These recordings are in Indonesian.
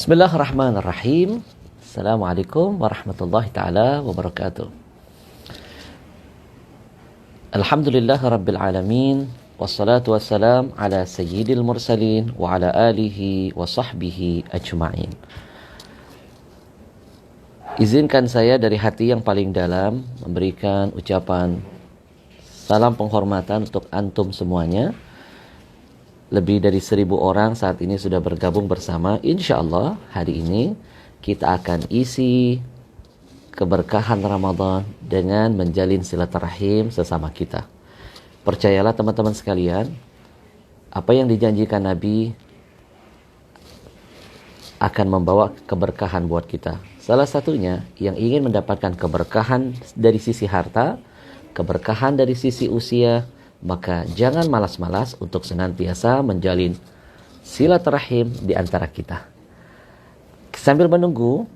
Bismillahirrahmanirrahim. Assalamualaikum warahmatullahi ta'ala wabarakatuh. Alhamdulillahi rabbil alamin. Wassalatu wassalam ala sayyidil mursalin wa ala alihi wa sahbihi ajma'in. Izinkan saya dari hati yang paling dalam memberikan ucapan salam penghormatan untuk antum semuanya. Lebih dari 1.000 orang saat ini sudah bergabung bersama. Insya Allah hari ini kita akan isi keberkahan Ramadan dengan menjalin silaturahim sesama kita. Percayalah teman-teman sekalian, apa yang dijanjikan Nabi akan membawa keberkahan buat kita. Salah satunya yang ingin mendapatkan keberkahan dari sisi harta, keberkahan dari sisi usia, maka jangan malas-malas untuk senantiasa menjalin silaturahim di antara kita. Sambil menunggu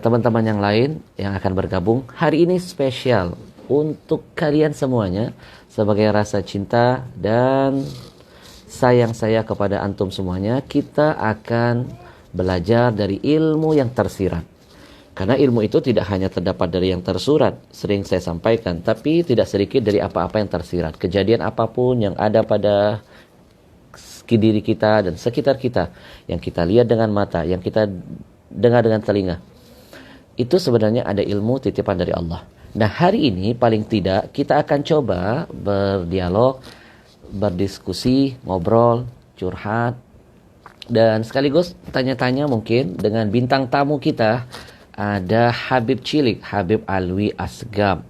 teman-teman yang lain yang akan bergabung, hari ini spesial untuk kalian semuanya sebagai rasa cinta dan sayang saya kepada antum semuanya. Kita akan belajar dari ilmu yang tersirat. Karena ilmu itu tidak hanya terdapat dari yang tersurat, sering saya sampaikan, tapi tidak sedikit dari apa-apa yang tersirat. Kejadian apapun yang ada pada diri kita dan sekitar kita, yang kita lihat dengan mata, yang kita dengar dengan telinga, itu sebenarnya ada ilmu titipan dari Allah. Nah, hari ini paling tidak kita akan coba berdialog, berdiskusi, ngobrol, curhat, dan sekaligus tanya-tanya mungkin dengan bintang tamu kita. Ada Habib Cilik, Habib Alwi Asgab.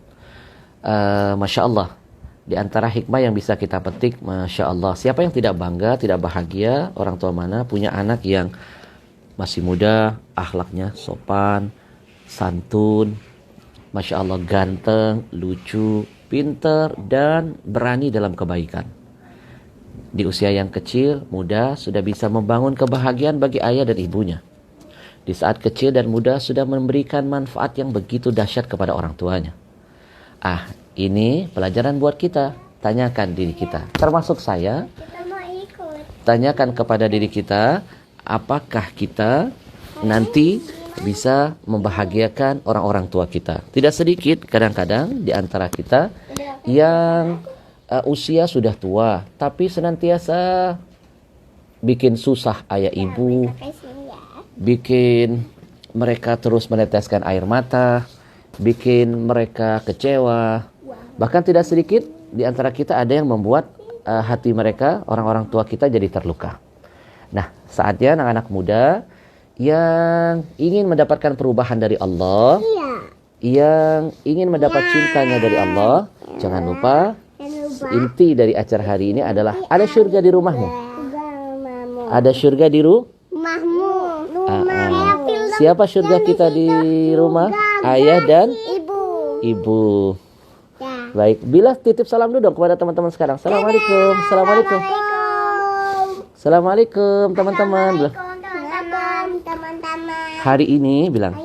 Masya Allah, di antara hikmah yang bisa kita petik, Masya Allah, siapa yang tidak bangga, tidak bahagia, orang tua mana punya anak yang masih muda, akhlaknya sopan, santun, Masya Allah, ganteng, lucu, pinter, dan berani dalam kebaikan. Di usia yang kecil, muda, sudah bisa membangun kebahagiaan bagi ayah dan ibunya. Di saat kecil dan muda sudah memberikan manfaat yang begitu dahsyat kepada orang tuanya. Ini pelajaran buat kita. Tanyakan diri kita, termasuk saya. Tanyakan kepada diri kita, apakah kita nanti bisa membahagiakan orang-orang tua kita. Tidak sedikit kadang-kadang di antara kita yang usia sudah tua, tapi senantiasa bikin susah ayah ibu, bikin mereka terus meneteskan air mata, bikin mereka kecewa. Bahkan tidak sedikit di antara kita ada yang membuat hati mereka, orang-orang tua kita, jadi terluka. Nah, saatnya anak-anak muda yang ingin mendapatkan perubahan dari Allah, yang ingin mendapat cintanya dari Allah, jangan lupa inti dari acara hari ini adalah ada surga di rumahmu. Ada surga di rumahmu. Siapa surga kita di rumah? Ayah dan ibu. Baik, bila titip salam dulu dong kepada teman-teman sekarang. Assalamualaikum. Assalamualaikum. Assalamualaikum teman-teman. Hari ini bilang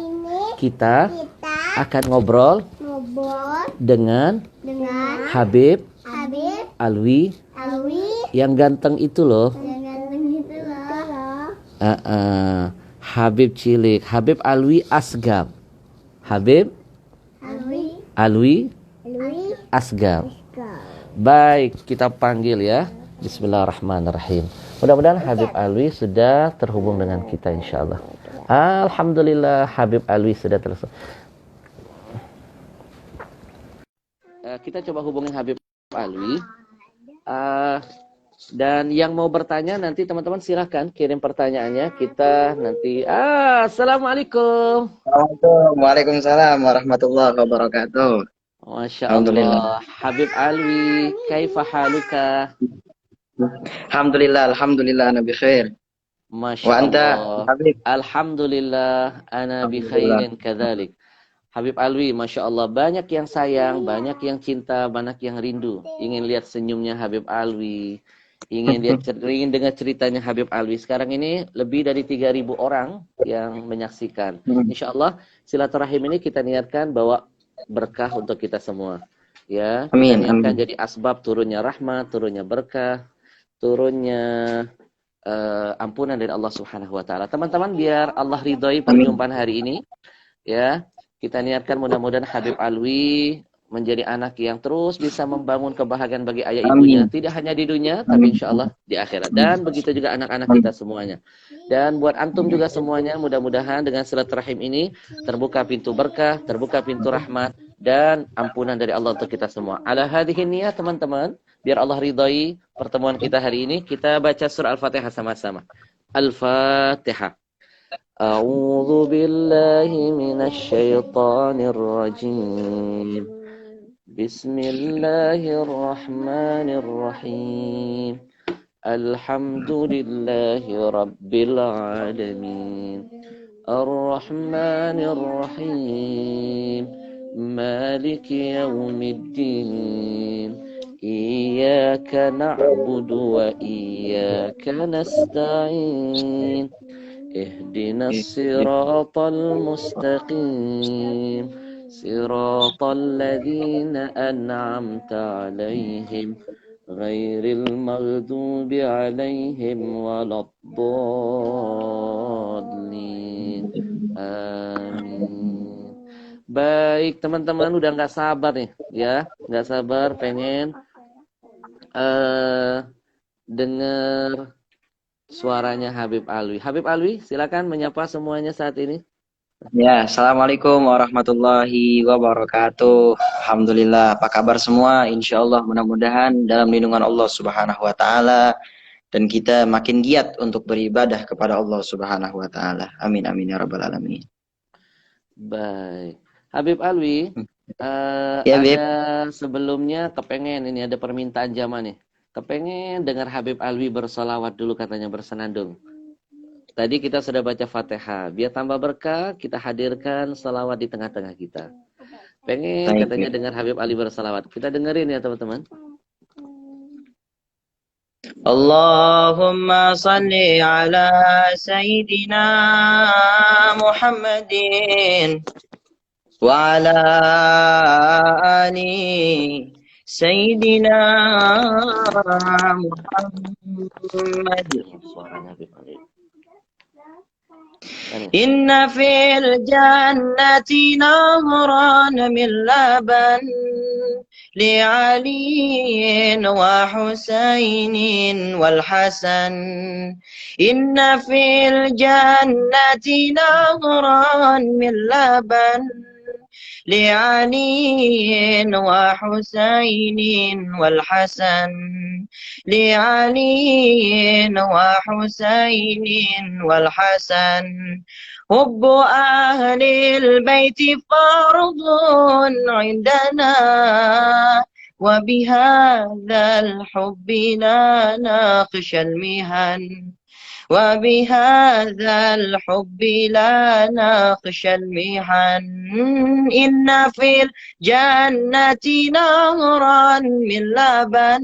kita akan ngobrol dengan Habib Alwi yang ganteng itu loh. Habib cilik, Habib Alwi Asgar. Habib Alwi Asgar. Baik, kita panggil ya. Bismillahirrahmanirrahim. Mudah-mudahan Habib Alwi sudah terhubung dengan kita insyaallah. Alhamdulillah Habib Alwi sudah tersambung. Kita coba hubungi Habib Alwi. Dan yang mau bertanya nanti teman-teman silahkan kirim pertanyaannya. Kita nanti Assalamualaikum. Waalaikumsalam warahmatullahi wabarakatuh. Masya Allah. Habib Alwi, kaifa haluka? Alhamdulillah ana bi khair. Masya Wa anta, Allah. Habib? Alhamdulillah ana bi khairin kadzalik. Habib Alwi, Masya Allah, banyak yang sayang, banyak yang cinta, banyak yang rindu. Ingin lihat senyumnya Habib Alwi, ingin dengar ceritanya Habib Alwi. Sekarang ini lebih dari 3.000 orang yang menyaksikan. Insya Allah silaturahim ini kita niatkan bawa berkah untuk kita semua. Ya, Amin, kita niatkan amin. jadi asbab turunnya rahmat, turunnya berkah, turunnya ampunan dari Allah Subhanahu wa taala. Teman-teman, biar Allah ridhoi perjumpaan hari ini, ya. Kita niatkan mudah-mudahan Habib Alwi menjadi anak yang terus bisa membangun kebahagiaan bagi ayah ibunya. Tidak hanya di dunia, tapi insya Allah di akhirat. Dan begitu juga anak-anak kita semuanya. Dan buat antum juga semuanya, mudah-mudahan dengan silaturahim ini terbuka pintu berkah, terbuka pintu rahmat, dan ampunan dari Allah untuk kita semua. Ala hadhihi niyat teman-teman, biar Allah ridhai pertemuan kita hari ini. Kita baca surah Al-Fatihah sama-sama. Al-Fatihah. أعوذ بالله من الشيطان الرجيم بسم الله الرحمن الرحيم الحمد لله رب العالمين الرحمن الرحيم مالك يوم الدين إياك نعبد وإياك نستعين اهدنا الصراط المستقيم صراط الذين أنعمت عليهم غير المغضوب عليهم ولا الضالين آمين. Baik teman-teman, udah nggak sabar nih ya, nggak sabar pengen dengar suaranya Habib Alwi. Habib Alwi, silakan menyapa semuanya saat ini. Ya, assalamualaikum warahmatullahi wabarakatuh. Alhamdulillah, apa kabar semua? Insya Allah mudah-mudahan dalam lindungan Allah Subhanahu wa taala dan kita makin giat untuk beribadah kepada Allah Subhanahu wa taala. Amin amin ya rabbal alamin. Baik. Habib Alwi, Ya, Bib. ada sebelumnya kepengen ini ada permintaan jamaah nih. Kepengen dengar Habib Alwi bersolawat dulu katanya bersenandung. Tadi kita sudah baca Fatihah. Biar tambah berkah, kita hadirkan salawat di tengah-tengah kita. Pengen Baik, katanya Bib. dengar Habib Alwi bersolawat. Kita dengerin ya teman-teman. Allahumma salli ala Sayyidina Muhammadin wa ala ali Sayyidina Muhammad. Suaranya Habib Alwi. Inna fil jannati nahran min laban li'aliyin wa husainin wal hasan. Inna fil jannati nahran min laban لعلي وحسين والحسن لعلي وحسين والحسن حب أهل البيت فرض عندنا وبهذا الحب لا ناقش المهن وبهذا الحب لا ناقش المحن إن في الجنة نهرا من لبن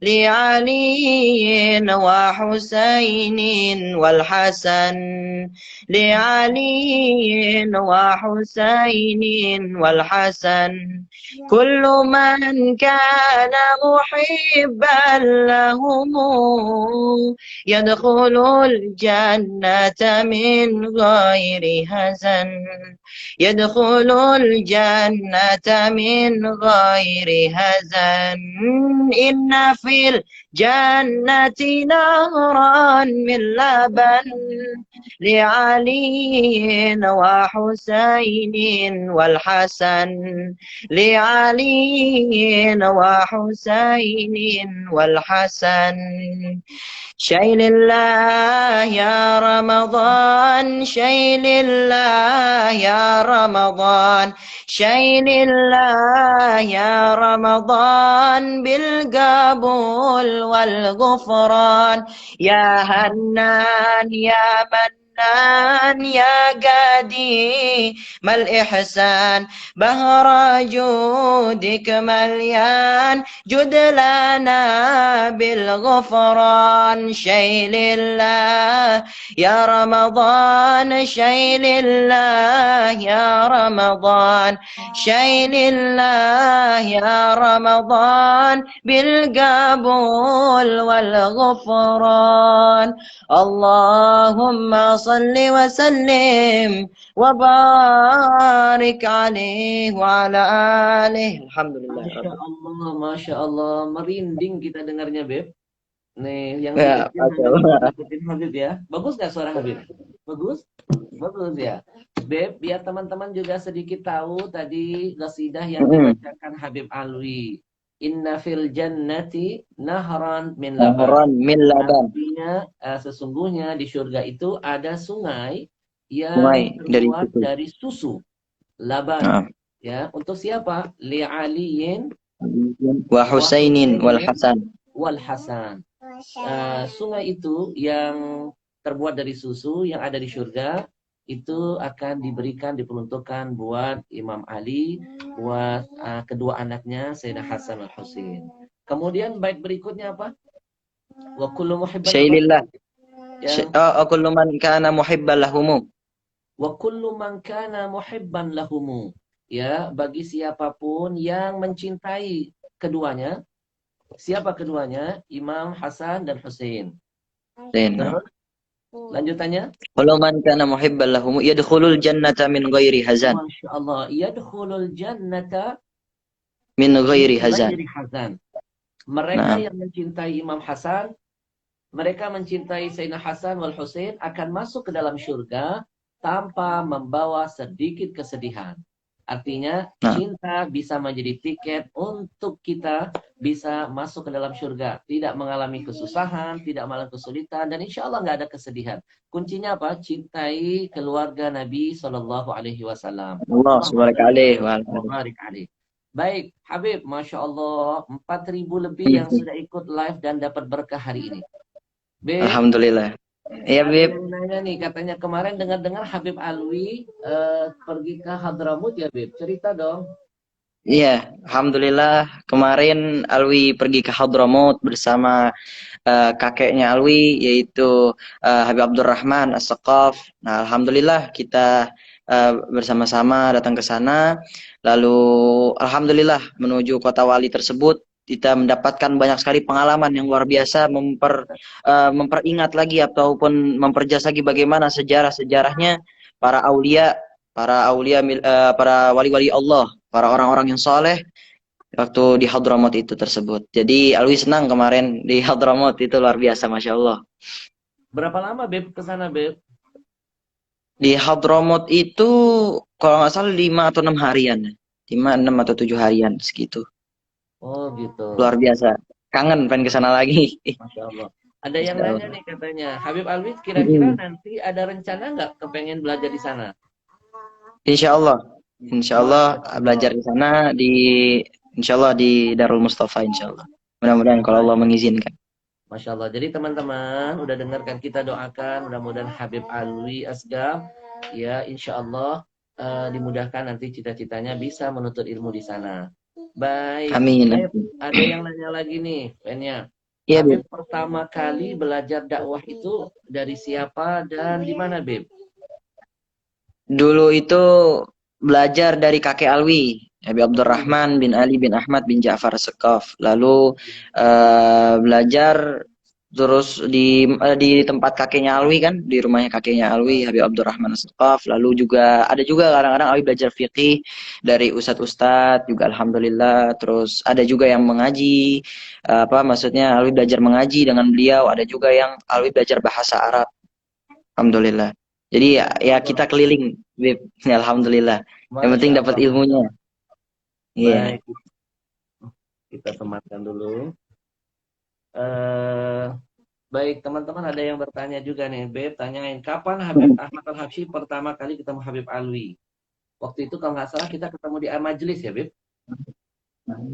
لعلي وحسين والحسن لعلي وحسين والحسن كل من كان محبا لهم يدخل يدخل الجنة من غير هزن يدخل الجنة من غير هزن إن في الجنة نهرا من لبن لعلي وحسين والحسن لعلي وحسين والحسن شيل الله يا رمضان شيل الله يا رمضان شيل الله يا رمضان بالقبول والغفران يا هنان يا منان يا قديم الإحسان بهر جودك مليان جد لنا بالغفران شيل الله يا رمضان شيل الله يا رمضان شيل الله يا رمضان بالقبول والغفران اللهم صل وسلم وبارك عليه وعلى آله الحمدulillah. Masya Allah, merinding kita dengarnya, Beb. Nih, yang Ya, ikutin Habib ya. Bagus nggak suara Habib? Bagus? Bagus ya. Beb, biar teman-teman juga sedikit tahu tadi qasidah yang dibacakan Habib Alwi. Inna fil jannati nahran min laban. Artinya sesungguhnya di surga itu ada sungai yang terbuat dari susu. Laban. Ya, untuk siapa? Li aliyin wa husainin wal hasan. Wal hasan. Sungai itu yang terbuat dari susu yang ada di surga itu akan diberikan, diperuntukkan buat Imam Ali, buat kedua anaknya Sayyidina Hasan dan Husain. Kemudian bait berikutnya apa? Wa kullu muhibban Syailillah. Wa kullu man kana muhibban lahumu. Wa kullu man kana muhibban lahumu. Ya, bagi siapapun yang mencintai keduanya. Siapa keduanya? Imam Hasan dan Husain. Terus lanjutannya, kullu man kana muhibban lahum yadkhulul jannata min ghairi hazan. Masyaallah, yadkhulul jannata min ghairi hazan. Mereka yang mencintai Imam Hasan, mereka mencintai Sayyidina Hasan wal Husain akan masuk ke dalam surga tanpa membawa sedikit kesedihan. Artinya cinta bisa menjadi tiket untuk kita bisa masuk ke dalam surga. Tidak mengalami kesusahan, tidak mengalami kesulitan, dan insya Allah nggak ada kesedihan. Kuncinya apa? Cintai keluarga Nabi Sallallahu Alaihi Wasallam. Allah subhanahu alaihi. Baik, Habib, Masya Allah, 4.000 lebih yang sudah ikut live dan dapat berkah hari ini. Beb, alhamdulillah. Iya, Beb. Nanya nih, katanya kemarin dengar-dengar Habib Alwi pergi ke Hadramut ya, Beb. Cerita dong. Iya, alhamdulillah kemarin Alwi pergi ke Hadramut bersama kakeknya Alwi yaitu Habib Abdurrahman As-Saqaf. Nah, alhamdulillah kita bersama-sama datang ke sana. Lalu alhamdulillah menuju kota wali tersebut kita mendapatkan banyak sekali pengalaman yang luar biasa, memperingat lagi ataupun memperjelas lagi bagaimana sejarah-sejarahnya para aulia, para wali-wali Allah, para orang-orang yang soleh waktu di Hadramut itu tersebut. Jadi Alwi senang kemarin di Hadramut, itu luar biasa, Masya Allah. Berapa lama, Beb, ke sana, Beb? Di Hadramut itu kalau nggak salah 5 atau 6 harian. 5, 6 atau 7 harian segitu. Oh gitu. Luar biasa. Kangen pengen ke sana lagi. Masya Allah. Ada yang nanya nih katanya, Habib Alwi kira-kira nanti ada rencana nggak kepengen belajar di sana? Insya Allah belajar di sana Insya Allah di Darul Mustafa, Insya Allah. Mudah-mudahan kalau Allah mengizinkan. Masya Allah. Jadi teman-teman udah dengarkan, kita doakan mudah-mudahan Habib Alwi Asgaf ya Insya Allah dimudahkan nanti cita-citanya bisa menuntut ilmu di sana. Baik. Amin. Ada yang nanya lagi nih, pennya. Iya, Beb. Pertama kali belajar dakwah itu dari siapa dan di mana, Beb? Dulu itu belajar dari kakek Alwi, Habib Abdurrahman bin Ali bin Ahmad bin Ja'far As-Saqaf. Lalu belajar Terus di tempat kakeknya Alwi kan, di rumahnya kakeknya Alwi, Habib Abdurrahman As-Saqaf. Lalu juga ada juga kadang-kadang Alwi belajar fikih dari ustadz-ustadz juga alhamdulillah. Terus ada juga yang mengaji, apa maksudnya Alwi belajar mengaji dengan beliau. Ada juga yang Alwi belajar bahasa Arab, alhamdulillah. Jadi ya kita keliling, Bib. Ya, alhamdulillah. Yang penting Masya dapat Allah, Masya ilmunya. Allah. Iya. Baik, kita sematkan dulu. Eh, baik, teman-teman ada yang bertanya juga nih, Beb, tanyain kapan Habib Ahmad Al-Habsyi pertama kali ketemu Habib Alwi? Waktu itu kalau nggak salah kita ketemu di majelis ya, Beb,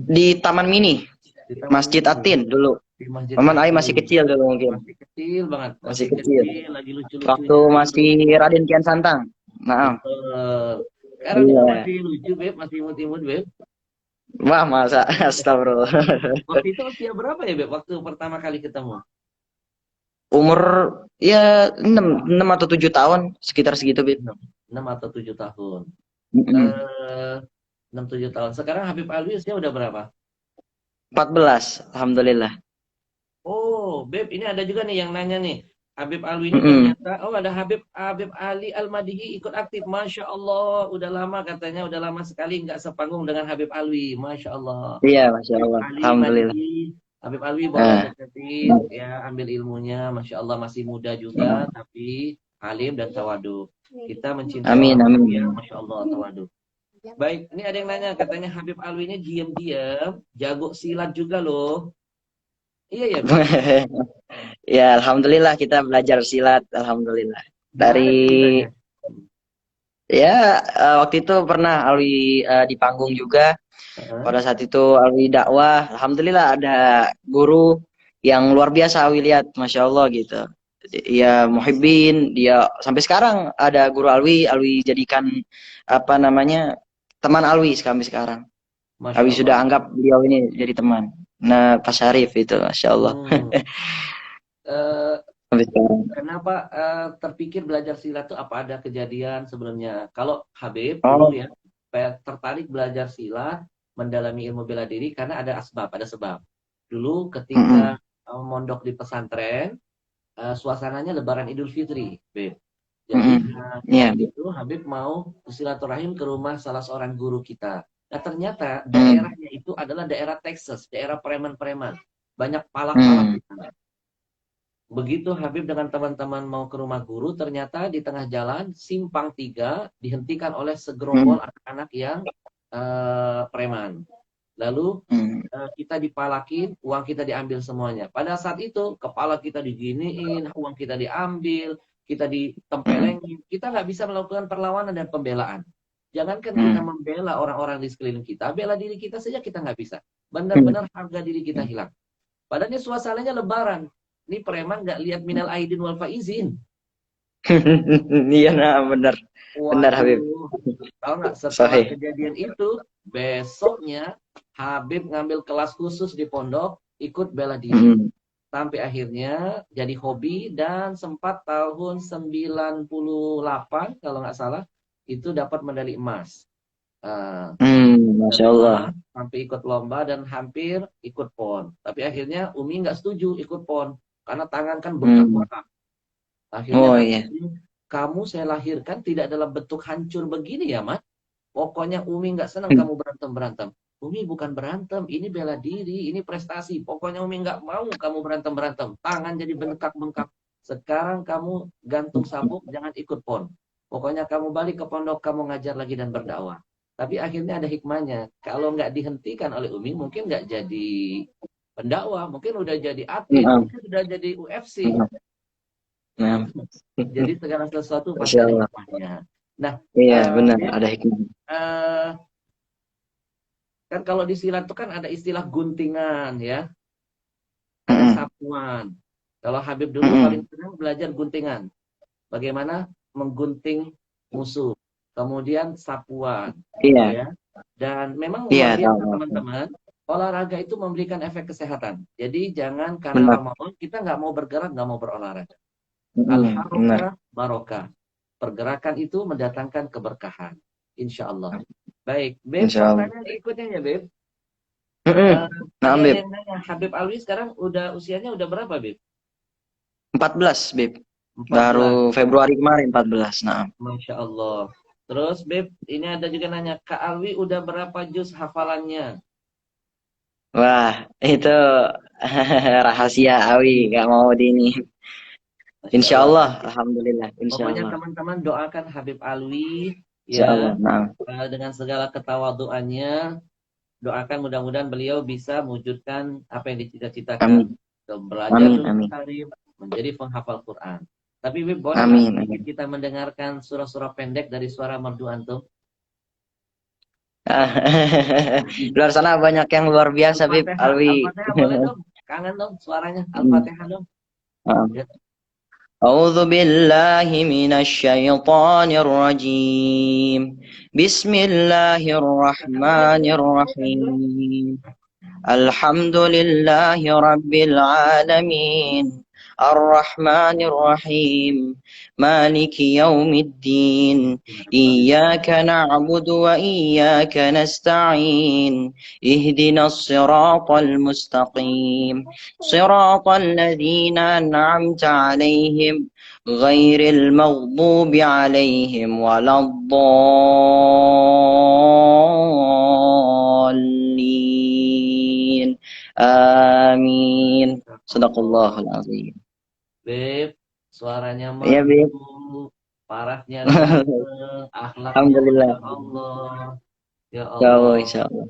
Di Taman Mini, di Taman Masjid Mini, Atin dulu. di Masjid Maman Alwi masih Atin. kecil dulu mungkin. Masih kecil banget, Masih masih kecil. kecil, lagi Waktu lucu-lucunya masih gitu. Raden Kian Santang. Nah, Betul. Sekarang juga iya. masih lucu, Beb, masih imut-imut, Beb. Wah, masa astagfirullah. Waktu itu usia berapa ya, Beb, waktu pertama kali ketemu? Umur ya 6 atau 7 tahun, sekitar segitu, Bib. 6, 6 atau 7 tahun. Mm-mm. Eh, 6 7 tahun. Sekarang Habib Alwi usia udah berapa? 14, alhamdulillah. Oh, Beb, ini ada juga nih yang nanya nih. Habib Alwi ini Mm-mm. ternyata, oh ada Habib Habib Ali Al-Madihi ikut aktif. Masya Allah, udah lama katanya, udah lama sekali nggak sepanggung dengan Habib Alwi. Masya Allah. Iya, Masya Habib Allah. Ali Alhamdulillah. Madihi, Habib Alwi boleh Nah, deketin, ya ambil ilmunya. Masya Allah masih muda juga, tapi alim dan tawadu. Kita mencintai amin, orang amin. yang Masya Allah tawadu. Baik, ini ada yang nanya, katanya Habib Alwi ini diam-diam, jago silat juga loh. Iya ya, Beb? Ya, alhamdulillah kita belajar silat, alhamdulillah. Dari Gimana ceritanya? ya waktu itu pernah Alwi di panggung juga. Heeh. Pada saat itu Alwi dakwah, alhamdulillah ada guru yang luar biasa Alwi lihat, masya Allah gitu. Ya Muhibbin, dia sampai sekarang ada guru Alwi, Alwi jadikan apa namanya teman Alwi sampai sekarang. Masya Alwi Allah. sudah anggap beliau ini jadi teman. Nah, Pak Syarif itu, masya Allah. Hmm. Eh, Sampai sekarang. kenapa terpikir belajar silat itu apa ada kejadian sebelumnya? Kalau Habib dulu Oh, ya, tertarik belajar silat, mendalami ilmu bela diri karena ada asbab, ada sebab. Dulu ketika mm-mm. mondok di pesantren, suasananya Lebaran Idul Fitri, Beb. Jadi Mm-mm. Iya, waktu itu Habib mau silaturahim ke rumah salah seorang guru kita. Nah ternyata mm, daerahnya itu adalah daerah Texas, daerah preman-preman. Banyak palak-palak di mm, sana. Begitu Habib dengan teman-teman mau ke rumah guru, ternyata di tengah jalan simpang 3 dihentikan oleh segerombol mm, anak-anak yang preman. Lalu mm, kita dipalakin, uang kita diambil semuanya. Pada saat itu kepala kita diginiin, uang kita diambil, kita mm, ditempelengin, kita nggak bisa melakukan perlawanan dan pembelaan. Jangankan kita mm, membela orang-orang di sekeliling kita, bela diri kita saja kita nggak bisa. mm. Benar-benar harga diri kita hilang. Padahal ini suasananya Lebaran. Ini preman nggak lihat minal aidin wal faizin. Iya, nah benar, benar Habib. Waduh, tahu nggak setelah Sahih. kejadian itu, besoknya Habib ngambil kelas khusus di pondok, ikut bela diri. Mm, Sampai akhirnya jadi hobi dan sempat tahun 98 kalau nggak salah, itu dapat medali emas. Eh, Masya medali Allah. emas, sampai ikut lomba dan hampir ikut PON. Tapi akhirnya Umi nggak setuju ikut PON, karena tangan kan Mm. bengkak-bengkak. Akhirnya Oh kata iya. Umi, kamu saya lahirkan tidak dalam bentuk hancur begini ya, Mas. Pokoknya Umi nggak senang kamu berantem-berantem. Umi bukan berantem, ini bela diri, ini prestasi. Pokoknya Umi nggak mau kamu berantem-berantem. Tangan jadi bengkak-bengkak. Sekarang kamu gantung sabuk, jangan ikut PON. Pokoknya kamu balik ke pondok, kamu ngajar lagi dan berdakwah. Tapi akhirnya ada hikmahnya. Kalau nggak dihentikan oleh Umi, mungkin nggak jadi pendakwah, mungkin udah jadi atlet, Mm, mungkin udah jadi UFC. mm. Nah, Jadi segala sesuatu pasti Masya ada Allah. hikmahnya. Nah, Iya, benar, Beb, ada hikmah. eh, kan kalau di silat itu kan ada istilah guntingan ya, ada Mm, sapuan. Kalau Habib dulu paling mm. senang belajar guntingan. Bagaimana menggunting musuh. Kemudian sapuan, Iya, ya. Dan memang iya, luar tahu, biasa tahu, tahu. teman-teman. Olahraga itu memberikan efek kesehatan. Jadi jangan karena Benar. Ramadan kita nggak mau bergerak, nggak mau berolahraga. Benar. Al-harokah barokah. Pergerakan itu mendatangkan keberkahan. Insya Allah. Baik, Beb, Insya Allah. pertanyaan berikutnya ya, Beb. Mm-mm. Eh, Nah, ini ada Bib. yang nanya, Habib Alwi sekarang udah usianya udah berapa, Beb? 14, Bib. 14. Baru Februari kemarin 14. Nah. Masya Allah. Terus, Beb, ini ada juga nanya, Kak Alwi udah berapa juz hafalannya? Wah, itu rahasia Awi, nggak mau di ini. Masya Insya Allah. Allah, Nanti, alhamdulillah, insya pokoknya Allah, teman-teman doakan Habib Alwi, insya Allah. ya, Nah, dengan segala ketawaduannya, doakan mudah-mudahan beliau bisa mewujudkan apa yang dicita-citakan. amin, Belajar amin, ilmu amin, karim, menjadi penghafal Quran. Tapi, Beb, boleh nggak amin, sedikit amin. kita mendengarkan surah-surah pendek dari suara merdu antum? Luar sana banyak yang luar biasa, Bib, Al-Fatihah, Alwi. Al-Fatihah boleh dong? Kangen dong suaranya, Hmm. Al-Fatihah dong. Ah. Ya. أعوذ بالله من الشيطان الرجيم. بسم الله الرحمن الرحيم. الحمد لله رب العالمين. الرحمن الرحيم. مالك يوم الدين. إياك نعبد وإياك نستعين. اهدنا الصراط المستقيم. صراط الذين أنعمت عليهم غير المغضوب عليهم ولا الضالين. آمين. Sadaqallahul azim. Beb, suaranya Iya, merdu, Bib. parasnya ganteng, akhlaknya Alhamdulillah. Masya Allah. Ya Insya Allah, Allah. insya Allah.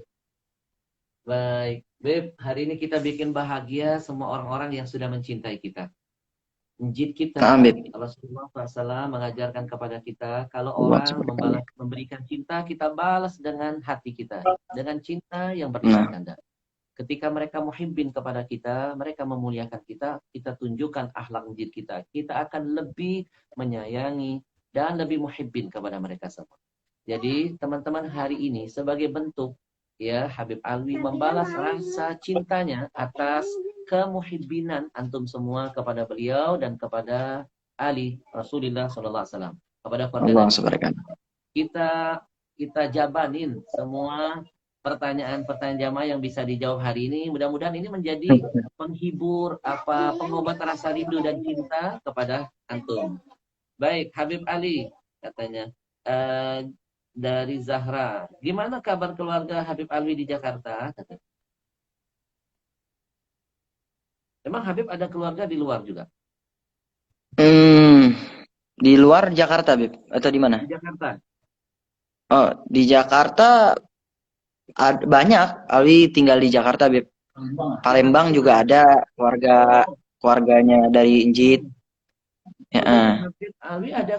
Baik. Beb, hari ini kita bikin bahagia semua orang-orang yang sudah mencintai kita. Njit Naam, kita, Bib. Rasulullah SAW mengajarkan kepada kita, kalau Allah orang subhanahu. memberikan cinta, kita balas dengan hati kita. Dengan cinta yang berlipat Nah, ganda. Ketika mereka muhibbin kepada kita, mereka memuliakan kita, kita tunjukkan akhlak njit kita. Kita akan lebih menyayangi dan lebih muhibbin kepada mereka semua. Jadi teman-teman hari ini sebagai bentuk ya Habib Alwi membalas rasa cintanya atas kemuhibbinan antum semua kepada beliau dan kepada Ali Rasulullah Sallallahu Alaihi Wasallam, kepada keluarga Allah Nabi. subhanahu. Kita kita jabanin semua pertanyaan-pertanyaan jamaah yang bisa dijawab hari ini. Mudah-mudahan ini menjadi penghibur pengobat rasa rindu dan cinta kepada antum. Baik, Habib Ali katanya. Eh, dari Zahra. Gimana kabar keluarga Habib Alwi di Jakarta? Emang Habib ada keluarga di luar juga? Hmm, di luar Jakarta, Bib, atau di mana? Di Jakarta. Oh, di Jakarta banyak. Alwi tinggal di Jakarta, Bib. Palembang juga ada Oh, keluarganya dari Injit. Ya, oh jadi Habib Alwi ada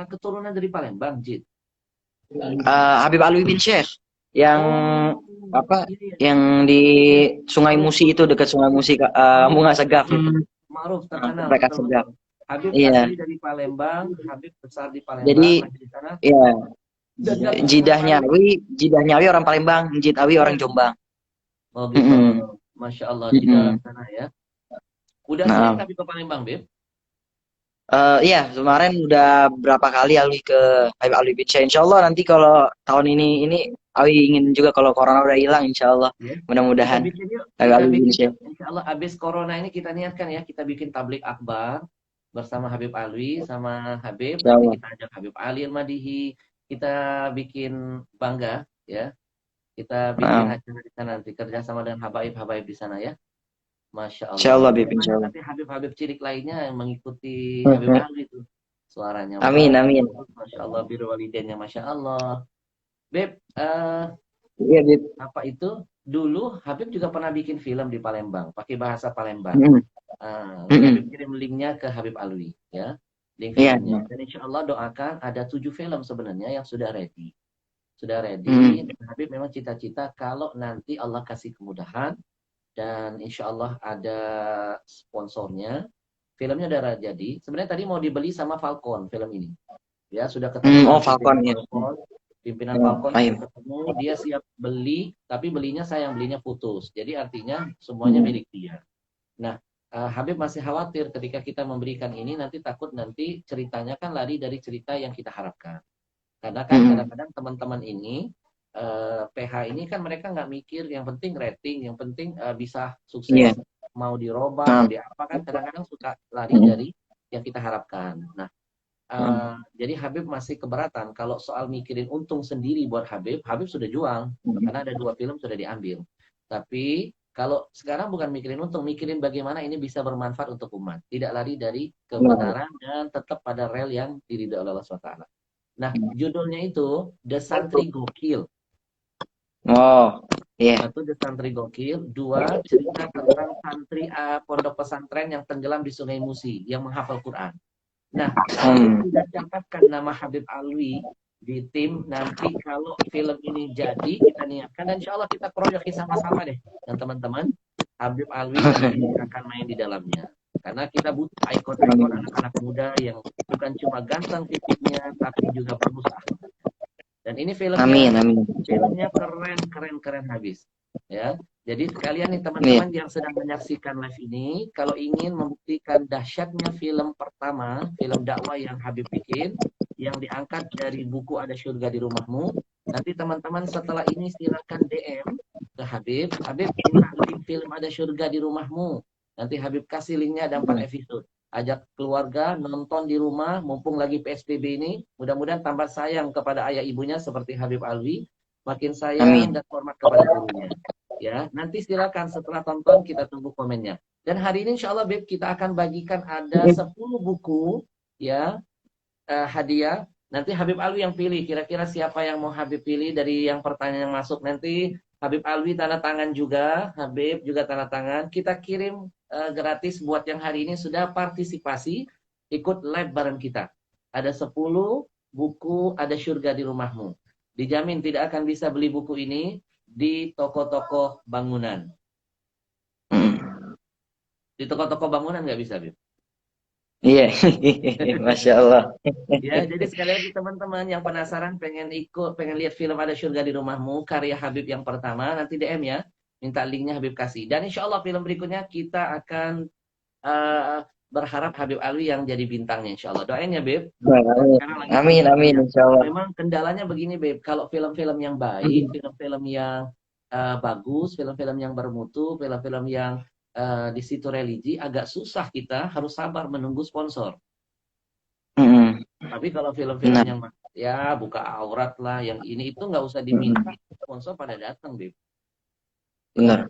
keturunan dari Palembang, Jid. Habib Alwi bin Syekh yang Oh, apa? iya, iya. Yang di Sungai Musi itu, dekat Sungai Musi, Bunga Segaf itu. Ma'ruf, terkenal, Mereka betul Segaf. betul. Habib Iya. asli dari Palembang, Habib besar di Jadi, Palembang, lahir di sana. ya, Dan nggak pernah ngabarin. Jidahnya Awi orang Palembang, Jid Awi orang Iya. Jombang. Oh gitu. Mm-mm. Masya Allah, di dalam Mm-mm. sana ya. Udah sering Nah, tapi ke Palembang, Beb? iya, kemarin udah berapa kali Alwi ke Habib Alwi bin Syekh. Insya Allah nanti kalau tahun ini Alwi ingin juga kalau corona udah hilang, Insya Allah Ya. Kita mudah-mudahan bikin yuk, Habib kita Alwi bin bikin yuk. Syekh. Insya Allah habis corona ini kita niatkan ya, kita bikin tablik akbar bersama Habib Alwi sama Habib. Insya Nanti Allah. kita ajak Habib Ali Madihi, kita bikin bangga ya. Kita bikin Nah, acara di sana nanti kerjasama dengan habaib-habaib di sana ya. Masya Insya Allah. Allah, Nanti Bib, Insya banyak Allah. nanti Habib-Habib cilik lainnya yang mengikuti Habib Ali itu. Suaranya Amin, amin. bagus, Masya Allah, biru walidennya Masya Allah. Beb, Iya, Bib. apa itu? Dulu Habib juga pernah bikin film di Palembang, pakai bahasa Palembang. Mm-mm. Nanti Habib Mm-mm. kirim linknya ke Habib Alwi, ya, link Iya, filmnya. iya. Dan insya Allah doakan ada 7 film sebenarnya yang sudah ready. Sudah ready. Mm. Dan Habib memang cita-cita kalau nanti Allah kasih kemudahan dan insya Allah ada sponsornya, filmnya udah jadi. Sebenarnya tadi mau dibeli sama Falcon film ini. Ya, sudah ketemu Oh, dengan Falcon pimpinan ya. Falcon. Pimpinan Ya, Falcon ayo. sudah ketemu, dia siap beli, tapi belinya sayang belinya putus. Jadi artinya semuanya Mm. milik dia. Nah, Habib masih khawatir ketika kita memberikan ini nanti takut nanti ceritanya kan lari dari cerita yang kita harapkan. Karena kan Mm-mm. kadang-kadang teman-teman ini PH ini kan mereka nggak mikir yang penting rating, yang penting bisa Iya. sukses. mau dirubah, mau Nah, diapakan, kadang-kadang suka lari mm, dari yang kita harapkan. Nah, mm, jadi Habib masih keberatan kalau soal mikirin untung sendiri buat Habib, Habib sudah jual mm. karena ada 2 film sudah diambil. Tapi kalau sekarang bukan mikirin untung, mikirin bagaimana ini bisa bermanfaat untuk umat, tidak lari dari Nah, kebenaran dan tetap pada rel yang diridhoi oleh Allah SWT. Nah, judulnya itu The Santri Gokil. oh, iya. Satu, The Santri Gokil. Dua, cerita tentang santri pondok pesantren yang tenggelam di Sungai Musi, yang menghafal Quran. Nah, Habib Hmm. sudah catatkan nama Habib Alwi di tim. Nanti kalau film ini jadi, kita niatkan. Dan insya Allah kita proyeksi sama-sama deh. Dan teman-teman, Habib Alwi nanti akan main di dalamnya. Karena kita butuh ikon-ikon anak-anak muda yang bukan cuma ganteng fisiknya, tapi juga bagus akhlak. Dan ini Amin, filmnya amin. Filmnya keren, keren, keren habis. Ya, jadi sekalian nih Iya. teman-teman yang sedang menyaksikan live ini, kalau ingin membuktikan dahsyatnya film pertama, film dakwah yang Habib bikin, yang diangkat dari buku Ada Surga di Rumahmu, nanti teman-teman setelah ini silakan DM ke Habib. Habib minta link film Ada Surga di Rumahmu. Nanti Habib kasih linknya ada 4 episode. Ajak keluarga nonton di rumah, mumpung lagi PSBB ini. Mudah-mudahan tambah sayang kepada ayah ibunya seperti Habib Alwi, makin sayang Amin. dan hormat kepada gurunya. Ya, nanti silakan setelah tonton kita tunggu komennya. Dan hari ini insya Allah Beb kita akan bagikan ada 10 buku ya hadiah. Nanti Habib Alwi yang pilih. Kira-kira siapa yang mau Habib pilih dari yang pertanyaan yang masuk. Nanti Habib Alwi tanda tangan juga. Habib juga tanda tangan. Kita kirim gratis buat yang hari ini sudah partisipasi. Ikut live bareng kita. Ada 10 buku Ada Surga di Rumahmu. Dijamin tidak akan bisa beli buku ini di toko-toko bangunan. Mm. Di toko-toko bangunan nggak bisa, Habib. Iya, Masya Allah. Ya, jadi sekali lagi teman-teman yang penasaran pengen ikut, pengen lihat film Ada Surga di Rumahmu, karya Habib yang pertama, nanti DM ya. Minta linknya Habib kasih. Dan insya Allah film berikutnya kita akan berharap Habib Alwi yang jadi bintangnya insya Allah. Doain ya, Beb. Dan Amin, sekarang lagi amin, amin, puncak-puncak. Insya Allah. Memang kendalanya begini, Beb. Kalau film-film yang baik, film-film yang bagus, film-film yang bermutu, film-film yang di situ religi, agak susah kita harus sabar menunggu sponsor. Mm-mm. Tapi kalau film-film Benar, yang ya buka aurat lah, yang ini itu nggak usah diminta, mm-mm. sponsor pada datang, Beb. Ya, Benar.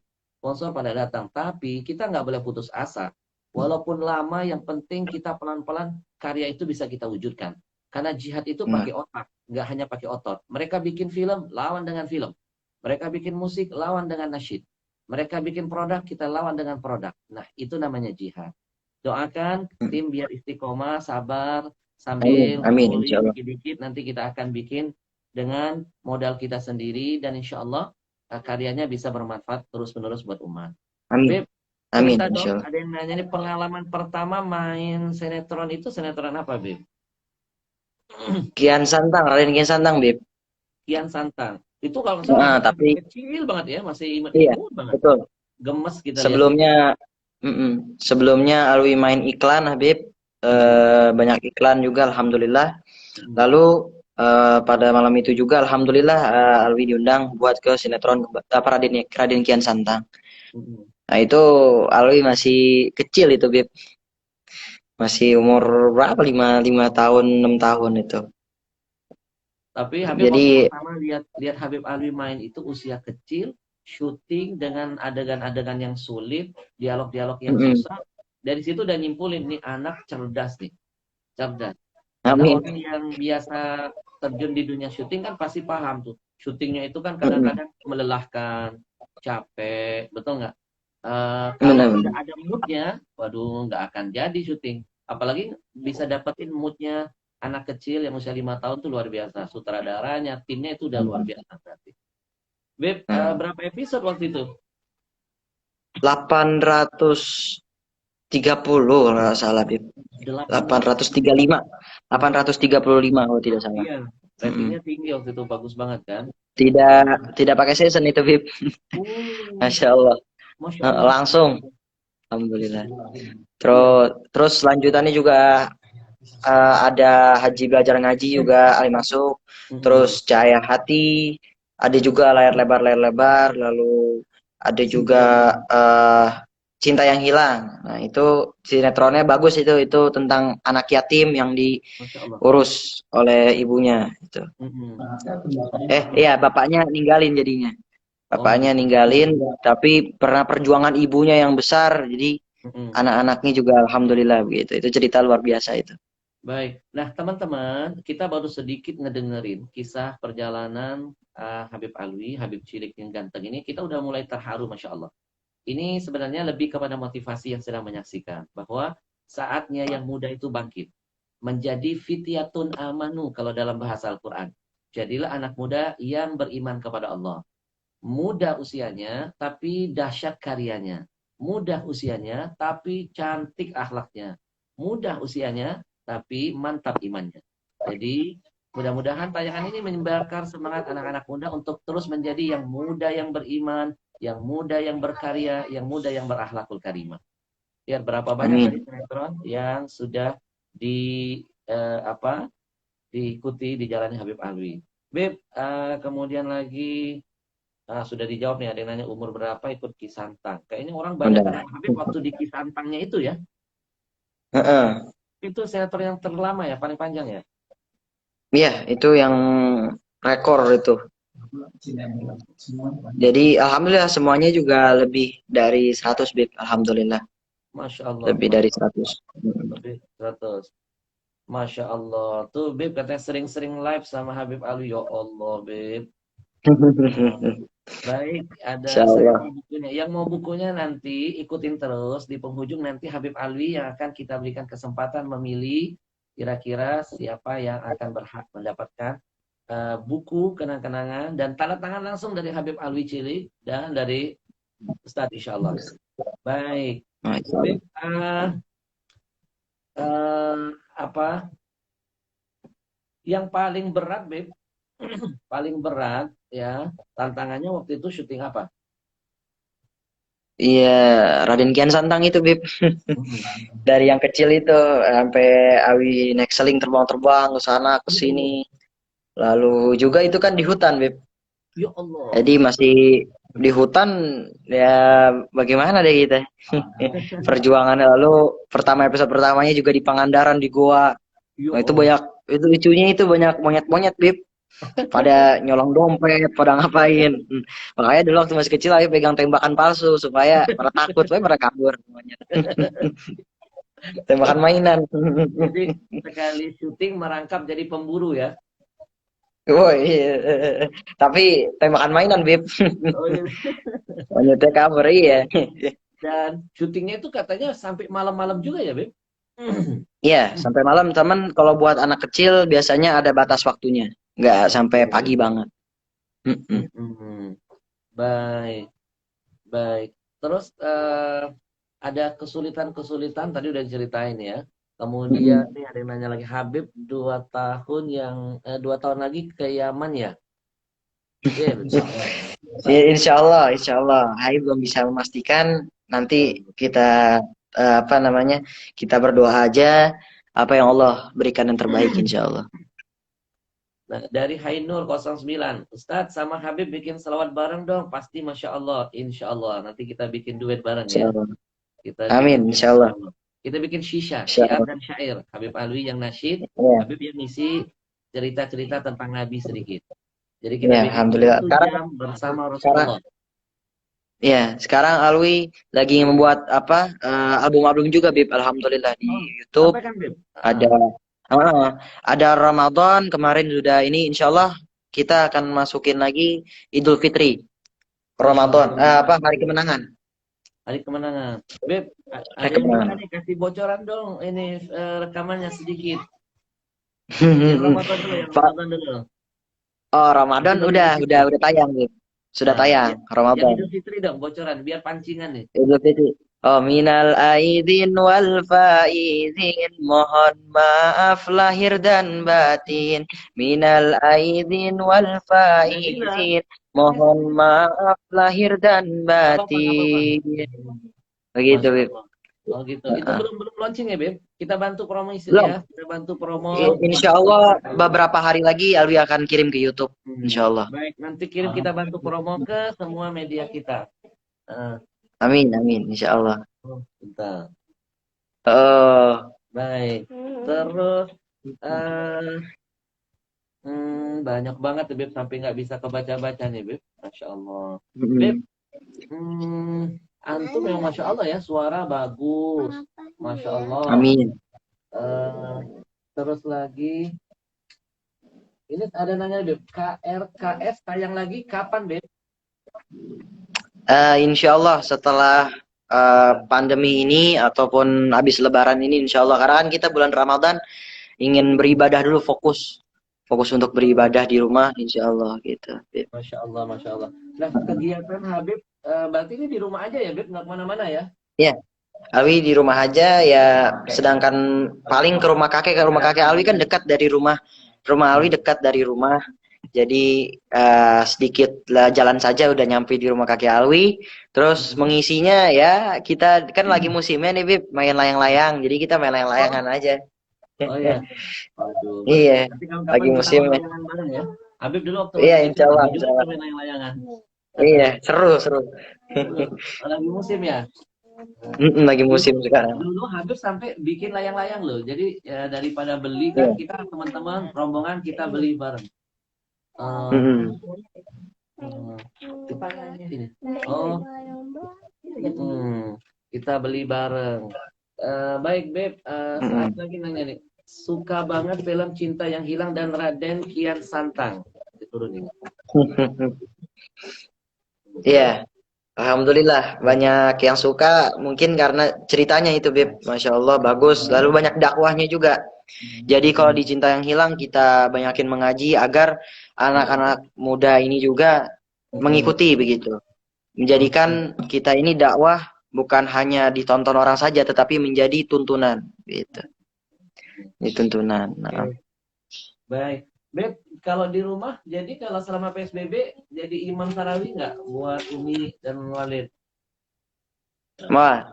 sponsor pada datang. Tapi kita nggak boleh putus asa. Walaupun lama, yang penting kita pelan-pelan karya itu bisa kita wujudkan. Karena jihad itu Benar. pakai otak, nggak hanya pakai otot. Mereka bikin film, lawan dengan film. Mereka bikin musik, lawan dengan nasyid. Mereka bikin produk, kita lawan dengan produk. Nah, itu namanya jihad. Doakan tim biar istiqomah, sabar, Amin, sambil amin, Insya ngumpulin Allah. dikit-dikit. Nanti kita akan bikin dengan modal kita sendiri. Dan insya Allah karyanya bisa bermanfaat terus-menerus buat umat. Amin, Beb, amin, cerita Insya dong, Allah. ada yang nanya nih pengalaman pertama main sinetron itu sinetron apa, Beb? Kian Santang, Raden Kian Santang, Bib. Kian Santang. Itu kalau nggak salah Nah, masih tapi kecil banget ya, masih iya, imut-imut banget. betul. Gemes kita lihatnya. Sebelumnya, sebelumnya Alwi main iklan, Habib. Mm-mm. Banyak iklan juga, Alhamdulillah. Mm-mm. Lalu pada malam itu juga, Alhamdulillah, Alwi diundang buat ke sinetron Raden Kian Santang. Mm-mm. Nah itu Alwi masih kecil itu, Bib. Masih umur berapa? Lima tahun, 6 tahun itu. Tapi Habib waktu Jadi, pertama lihat lihat Habib Alwi main itu usia kecil, syuting dengan adegan-adegan yang sulit, dialog-dialog yang mm-mm. susah. Dari situ udah nyimpulin nih anak cerdas nih, cerdas. Karena Amin. orang yang biasa terjun di dunia syuting kan pasti paham tuh. Syutingnya itu kan Mm-mm. kadang-kadang melelahkan, capek, betul nggak? Kalau tidak Benar-benar. ada moodnya, waduh nggak akan jadi syuting. Apalagi bisa dapetin moodnya anak kecil yang usia 5 tahun tuh luar biasa. Sutradaranya, timnya itu udah luar biasa berarti. Beb, Nah, berapa episode waktu itu? 830 kalau nggak salah, Bib. 835. 835 kalau tidak salah. Iya, Mm-mm. ratingnya tinggi waktu itu, bagus banget kan? Tidak tidak pakai season itu, Bib. Uh, Masya Allah. Masya Allah. Langsung. Alhamdulillah. Terus lanjutannya juga ada Haji Belajar Ngaji juga Ali masuk. Mhm. Terus Cahaya Hati. Ada juga layar lebar, lalu ada juga Cinta yang Hilang. Nah, itu sinetronnya bagus itu tentang anak yatim yang Masya Allah. diurus oleh ibunya itu. Mm-mm. Iya, bapaknya ninggalin jadinya. Oh Bapaknya gitu. ninggalin, tapi pernah perjuangan ibunya yang besar, jadi Mm-mm. anak-anaknya juga alhamdulillah begitu. Itu cerita luar biasa itu. Baik. Nah, teman-teman, kita baru sedikit ngedengerin kisah perjalanan Habib Alwi, Habib Cilik yang ganteng ini. Kita udah mulai terharu, Masya Allah. Ini sebenarnya lebih kepada motivasi yang sedang menyaksikan. Bahwa saatnya yang muda itu bangkit. Menjadi fityatun amanu kalau dalam bahasa Al-Quran. Jadilah anak muda yang beriman kepada Allah. Muda usianya, tapi dahsyat karyanya. Mudah usianya, tapi cantik akhlaknya. Mudah usianya, tapi mantap imannya. Jadi, mudah-mudahan tayangan ini menyebarkan semangat anak-anak muda untuk terus menjadi yang muda yang beriman, yang muda yang berkarya, yang muda yang berakhlakul karimah. Lihat berapa banyak tadi Amin. sinetron yang sudah di diikuti di jalannya Habib Alwi. Beb, kemudian lagi sudah dijawab nih, ada yang nanya umur berapa ikut Kisantang. Kayaknya orang banyak Udah. kenal Habib waktu di Kisantangnya itu ya. Heeh. Itu sinetron yang terlama ya, paling panjang ya. Iya, itu yang rekor itu. Jadi alhamdulillah semuanya juga lebih dari 100 bib. Alhamdulillah. Masya Allah, Lebih dari Masya Allah. 100. Lebih 100. Masya Allah. Tuh Beb katanya sering-sering live sama Habib Alwi. Ya Allah, Beb. Baik, ada Insya saya Allah. mau bukunya. Yang mau bukunya nanti ikutin terus di penghujung nanti Habib Alwi yang akan kita berikan kesempatan memilih kira-kira siapa yang akan berhak mendapatkan buku kenang-kenangan dan tanda tangan langsung dari Habib Alwi Cilik dan dari Ustadz Insya Allah. Baik, Masya Allah. Beb, eh, apa yang paling berat, Beb? Paling berat ya tantangannya waktu itu syuting apa? Iya, Raden Kian Santang itu, Bib. Mm-mm. Dari yang kecil itu sampai Awi naik seling terbang-terbang ke sana ke Oh, sini. Lalu juga itu kan di hutan, Bib. ya Allah. Jadi masih di hutan ya bagaimana deh kita. Perjuangan lalu pertama episode pertamanya juga di Pangandaran di Goa. Ya Nah, itu Allah. banyak itu lucunya itu banyak monyet-monyet, Bib. Pada nyolong dompet, pada ngapain. Makanya dulu waktu masih kecil ayo pegang tembakan palsu supaya pada takut, supaya pada kabur monyet. Tembakan mainan. Jadi sekali syuting merangkap jadi pemburu ya. Woi, iya. Tapi tembakan mainan, Bib. Oh, iya. Monyetnya kabur, iya. Dan syutingnya itu katanya sampai malam-malam juga ya, Beb? Iya, sampai malam, teman. Kalau buat anak kecil biasanya ada batas waktunya. Nggak sampai pagi Oke. banget. Mm-mm. Mm-mm. Baik, baik. Terus ada kesulitan-kesulitan tadi udah diceritain ya. Kemudian Mm-mm. nih ada yang nanya lagi Habib 2 tahun 2 tahun lagi ke Yaman ya? Iya, betul. Ya, insya Allah. Hai belum bisa memastikan. Nanti kita apa namanya? Kita berdoa aja. Apa yang Allah berikan yang terbaik, insya Allah. Nah, dari Hainur 09, Ustadz sama Habib bikin selawat bareng dong. Pasti Masya Allah, Insya Allah. Nanti kita bikin duet bareng Insya ya. Allah. Kita bikin Amin, duet insya Insya Allah. Allah. Kita bikin Insya syiar Allah. dan syair. Habib Alwi yang nasyid, Ya, Habib yang ngisi cerita-cerita tentang Nabi sedikit. Jadi kita ya, bikin alhamdulillah. 1 jam bersama Sekarang, Rasulullah. sekarang Alwi lagi membuat apa album-album juga, Bib. Alhamdulillah di Oh, YouTube sampaikan, Bib. ada ada Ramadan kemarin sudah ini. Insya Allah kita akan masukin lagi Idul Fitri, Masya Ramadan, Allah. apa hari kemenangan, Hari kemenangan. Beb, hari ada yang minta kemenangan. nih kasih bocoran dong. Ini rekamannya sedikit. Yang Ramadan dulu, yang Pak, Ramadan dulu. oh Nanti Ramadan baru udah Idul Fitri. tayang, Bib. Sudah Nah, tayang yang Ramadan. Idul Fitri dong bocoran biar pancingan nih. Idul Fitri. Oh, minal aidin wal faizin, mohon maaf lahir dan batin. Minal aidin wal Yang gila. faizin, mohon maaf lahir dan Gak apa-apa, gak apa-apa. batin. Begitu, Masya Bib. Allah. Oh gitu. Itu Heeh. belum belum launching ya, Beb? Kita bantu promo ya. Belum. Kita bantu promo. Insya Allah beberapa hari lagi Alwi akan kirim ke YouTube. Insya Allah. Baik, nanti kirim kita bantu promo ke semua media kita. Eh, Amin, amin, insya Allah. Oh, bentar. Oh, Baik. Terus eh banyak banget tuh, Beb, sampai nggak bisa kebaca-baca nih, Beb. Masya Allah. Beb, mm-mm. antum memang Masya Allah ya, suara bagus. Masya Allah. Amin. Eh terus lagi, ini ada nanya, Beb, KRKS tayang lagi kapan, Beb? Insya Allah setelah pandemi ini ataupun habis Lebaran ini, insya Allah. Karena kan kita bulan Ramadan ingin beribadah dulu, fokus untuk beribadah di rumah, insya Allah gitu. Masya Allah, Masya Allah. Nah, kegiatan Habib, berarti ini di rumah aja ya, Beb? Nggak kemana-mana ya? Ya, Alwi di rumah aja ya. Sedangkan paling ke rumah kakek Alwi kan dekat dari rumah. Rumah Alwi dekat dari rumah. Jadi sedikit lah jalan saja udah nyampe di rumah kakek Alwi. Terus mengisinya ya kita kan lagi musimnya nih Bib, main layang-layang. Jadi kita main Oh, layang-layangan aja. oh ya. Waduh, Iya, nanti lagi kapan-kapan kita main musimnya. layangan bareng ya. Habib dulu waktu Iya, masih kecil insya Allah, hobi insya juga tuh Allah. main layang-layangan. Iya, seru, seru. Lagi musim ya. Lagi Dulu, musim sekarang. dulu Habib sampai bikin layang-layang loh. Jadi ya, daripada beli kan Iya. kita teman-teman rombongan kita beli bareng. Eh, Mm-mm. ini. Oh, kita beli bareng. Baik, Beb. Saat Mm-mm. lagi nanya nih. Suka banget film Cinta yang Hilang dan Raden Kian Santang. Diturunin. Iya. Alhamdulillah banyak yang suka mungkin karena ceritanya itu Beb, Masya Allah bagus, lalu banyak dakwahnya juga. Jadi kalau di Cinta yang Hilang kita banyakin mengaji agar anak-anak muda ini juga mengikuti begitu, menjadikan kita ini dakwah bukan hanya ditonton orang saja tetapi menjadi tuntunan gitu, ini tuntunan. Nah. Oke. Baik. Beb, kalau di rumah, jadi kalau selama PSBB, jadi imam tarawih nggak buat Umi dan Walid? Wah,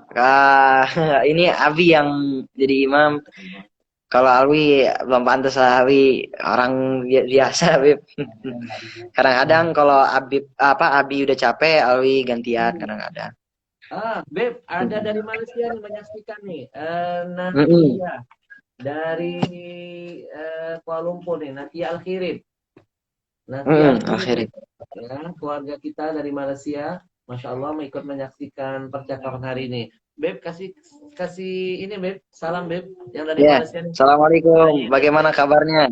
ini Abi yang jadi imam. Kalau Alwi belum pantas lah, Alwi orang biasa, Bib. Kadang-kadang kalau Abi udah capek, Alwi gantian kadang-kadang. Beb, ada dari Malaysia nih menyaksikan nih. Mm-mm. Natia dari Kuala Lumpur nih, Natia Al-Khirib. Natia Al-Khirib, Akhirnya. Beb. Ya, keluarga kita dari Malaysia, Masya Allah ikut menyaksikan percakapan hari ini. Beb, kasih kasih ini, Beb. Salam, Beb, yang dari Ya, Malaysia nih. Assalamualaikum. Hai, Beb. Bagaimana kabarnya?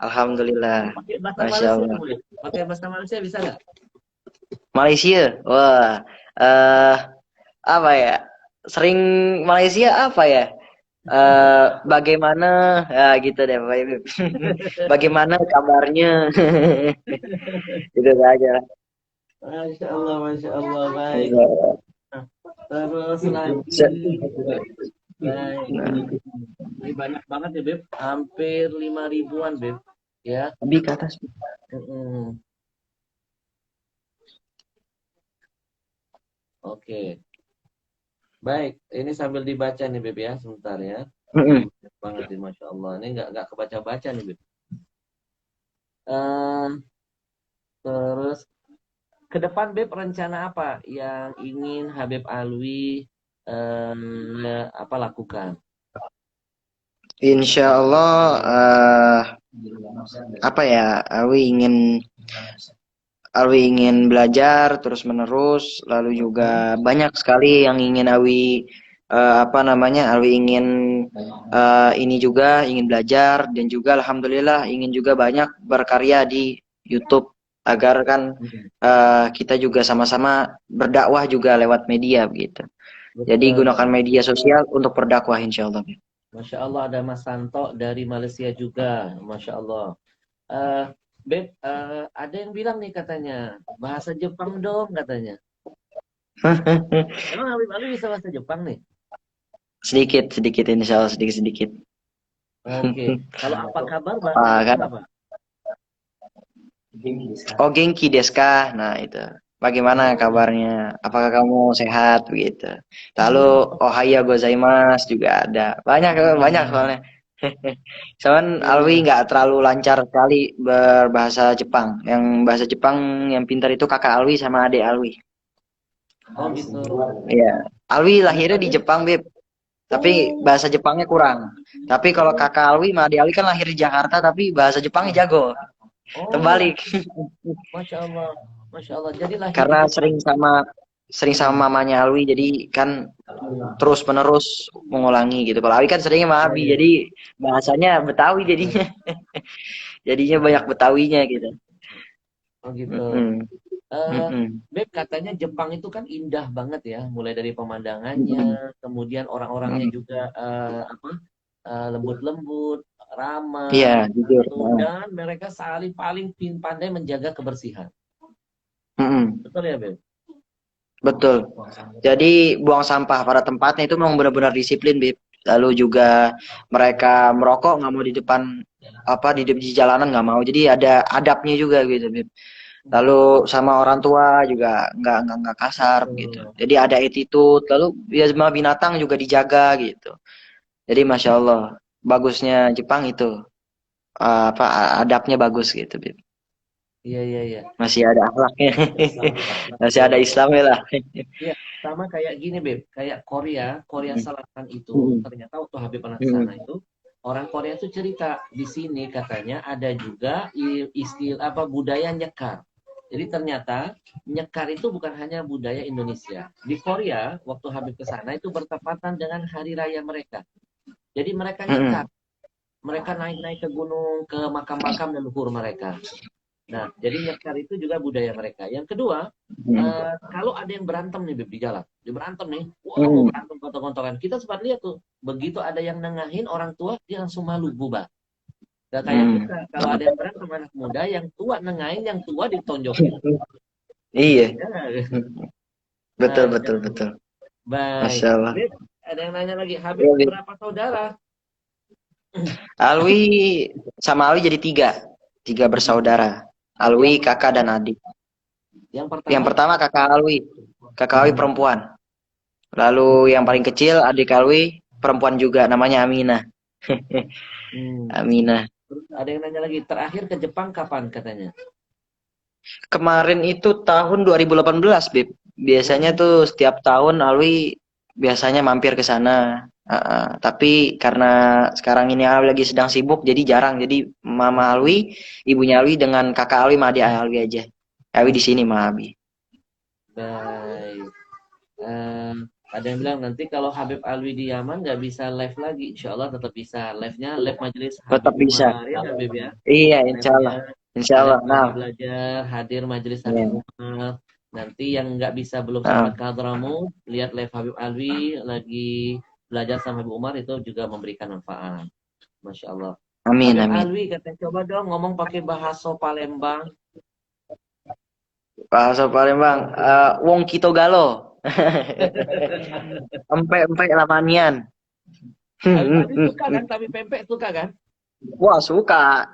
Alhamdulillah. Pakai bahasa Masya Malaysia, Allah. boleh? Pakai bahasa Malaysia bisa nggak? Malaysia, wah, eh apa ya? Sering Malaysia apa ya? Bagaimana? Ya gitu deh, Pak Ibu. Bagaimana kabarnya? Itu saja. Masya Allah, Masya Allah, baik. Iya. Terus lagi, Se- baik. Ini banyak banget ya, Beb. Hampir 5 ribuan, Beb. Ya. Lebih ke atas. Mm-mm. Oke. Baik. Ini sambil dibaca nih, Beb ya. Sebentar ya. Mm-mm. Banyak banget nih, Masya Allah. Ini nggak kebaca-baca nih, Beb. Eh, terus ke depan, Beb, rencana apa yang ingin Habib Alwi apa lakukan? Insya Allah, apa ya? Awi ingin belajar terus menerus, lalu juga banyak sekali yang ingin Awi ingin ini juga ingin belajar dan juga alhamdulillah ingin juga banyak berkarya di YouTube agar kan kita juga sama-sama berdakwah juga lewat media begitu. Jadi Betul. gunakan media sosial untuk berdakwah insya Allah. Masya Allah ada Mas Santo dari Malaysia juga. Masya Allah. Eh, Beb, ada yang bilang nih katanya bahasa Jepang dong katanya. Emang Habib Ali bisa bahasa Jepang nih? Sedikit sedikit insya Allah sedikit sedikit. Oke. Kalau apa kabar bahasa Kan Jepang apa? oh genki desu ka? Nah itu. Bagaimana Oh, kabarnya? Apakah kamu sehat begitu? Lalu ohaya gozaimasu juga ada. Banyak banyak soalnya. Cuman Alwi iya. nggak terlalu lancar sekali berbahasa Jepang. Yang bahasa Jepang yang pintar itu kakak Alwi sama adik Alwi. Oh gitu. Iya. Alwi Nah, lahirnya di tapi Jepang, Beb. Tapi oh, bahasa Jepangnya kurang. Tapi kalau oh, kakak Alwi sama adik Alwi kan lahir di Jakarta, tapi bahasa Jepangnya jago. oh, Terbalik. Masya Allah, Masya Allah. Jadi lahir di Karena Jepang. sering sama Hmm. mamanya Alwi, jadi kan Hmm. terus menerus mengulangi gitu. Kalau Alwi kan seringnya sama Ya, Abi, ya. jadi bahasanya Betawi jadinya. Jadinya banyak Hmm. Betawinya gitu. Oh gitu. Mm-mm. Eh, Mm-mm. Beb, katanya Jepang itu kan indah banget ya, mulai dari pemandangannya, Mm-mm. kemudian orang-orangnya Mm-mm. juga apa lembut-lembut, Iya, ramah, jujur. santun, dan mereka saling paling pandai menjaga kebersihan. Mm-mm. Betul ya, Beb? Betul. Jadi buang sampah pada tempatnya itu memang benar-benar disiplin, Bib. Lalu juga mereka merokok nggak mau di depan apa di jalanan nggak mau. Jadi ada adabnya juga gitu, Bib. Lalu sama orang tua juga nggak kasar gitu. Betul. Jadi ada attitude. Lalu ya sama binatang juga dijaga gitu. Jadi masya Allah bagusnya Jepang itu apa adabnya bagus gitu, Bib. Iya, iya, iya. Masih ada akhlaknya, masih ada Betul. Islamnya lah. Iya, sama kayak gini, Beb. Kayak Korea, Korea Mm, Selatan itu, mm, ternyata waktu Habib pernah ke sana mm, itu, orang Korea itu cerita di sini katanya ada juga istilah apa budaya nyekar. Jadi ternyata nyekar itu bukan hanya budaya Indonesia. Di Korea, waktu Habib ke sana itu bertepatan dengan hari raya mereka. Jadi mereka nyekar. mm, Mereka naik-naik ke gunung, ke makam-makam leluhur mereka. Nah, jadi nyekar itu juga budaya mereka. Yang kedua, mm, kalau ada yang berantem nih Beb, di jalan, dia berantem nih, wow mm. berantem gontok-gontokan. Kita sempat lihat tuh, begitu ada yang nengahin orang tua, dia langsung malu bubar. Gak kayak Hmm. kita, kalau ada yang berantem anak muda, yang tua nengahin, yang tua ditonjokin. Iya, Ya. betul Nah, betul betul. baik. Masya Allah. Beb, ada yang nanya lagi, Habib Iya, Bi. berapa saudara? Alwi sama Alwi jadi tiga, tiga bersaudara. Yang Alwi, kakak pertama, dan adik. yang Yang pertama, pertama kakak Alwi hmm, perempuan. Lalu yang paling kecil adik Alwi perempuan juga, namanya Aminah. hmm. Aminah. Terus ada yang nanya lagi, terakhir ke Jepang kapan katanya? Kemarin itu tahun 2018, Bib. Biasanya Oh, tuh setiap tahun Alwi biasanya mampir ke sana. Tapi karena sekarang ini Alwi lagi sedang sibuk, jadi jarang. Jadi Mama hmm, Alwi, ibunya Alwi dengan kakak Alwi sama adik Alwi aja. Alwi di sini sama Abi. baik. Eh, ada yang bilang nanti kalau Habib Alwi di Yaman nggak bisa live lagi, insya Allah tetap bisa. Live-nya live majelis Tetap Habib bisa. Umar ya Habib ya. Iya, insya Live-nya Allah. Insya Allah. live Nah, lagi belajar, hadir majelis Habib iya. Umar. Nanti yang nggak bisa belum sempat Nah, ke Hadramaut, lihat live Habib Alwi lagi belajar sama Habib Umar itu juga memberikan manfaat. Masya Allah. amin, Habib amin. Alwi katanya coba dong ngomong pakai bahasa Palembang. Bahasa Palembang, Wong Kito Galo. Empe-empe lamanian. Habib Alwi suka kan, tapi pempek suka kan? Wah, suka,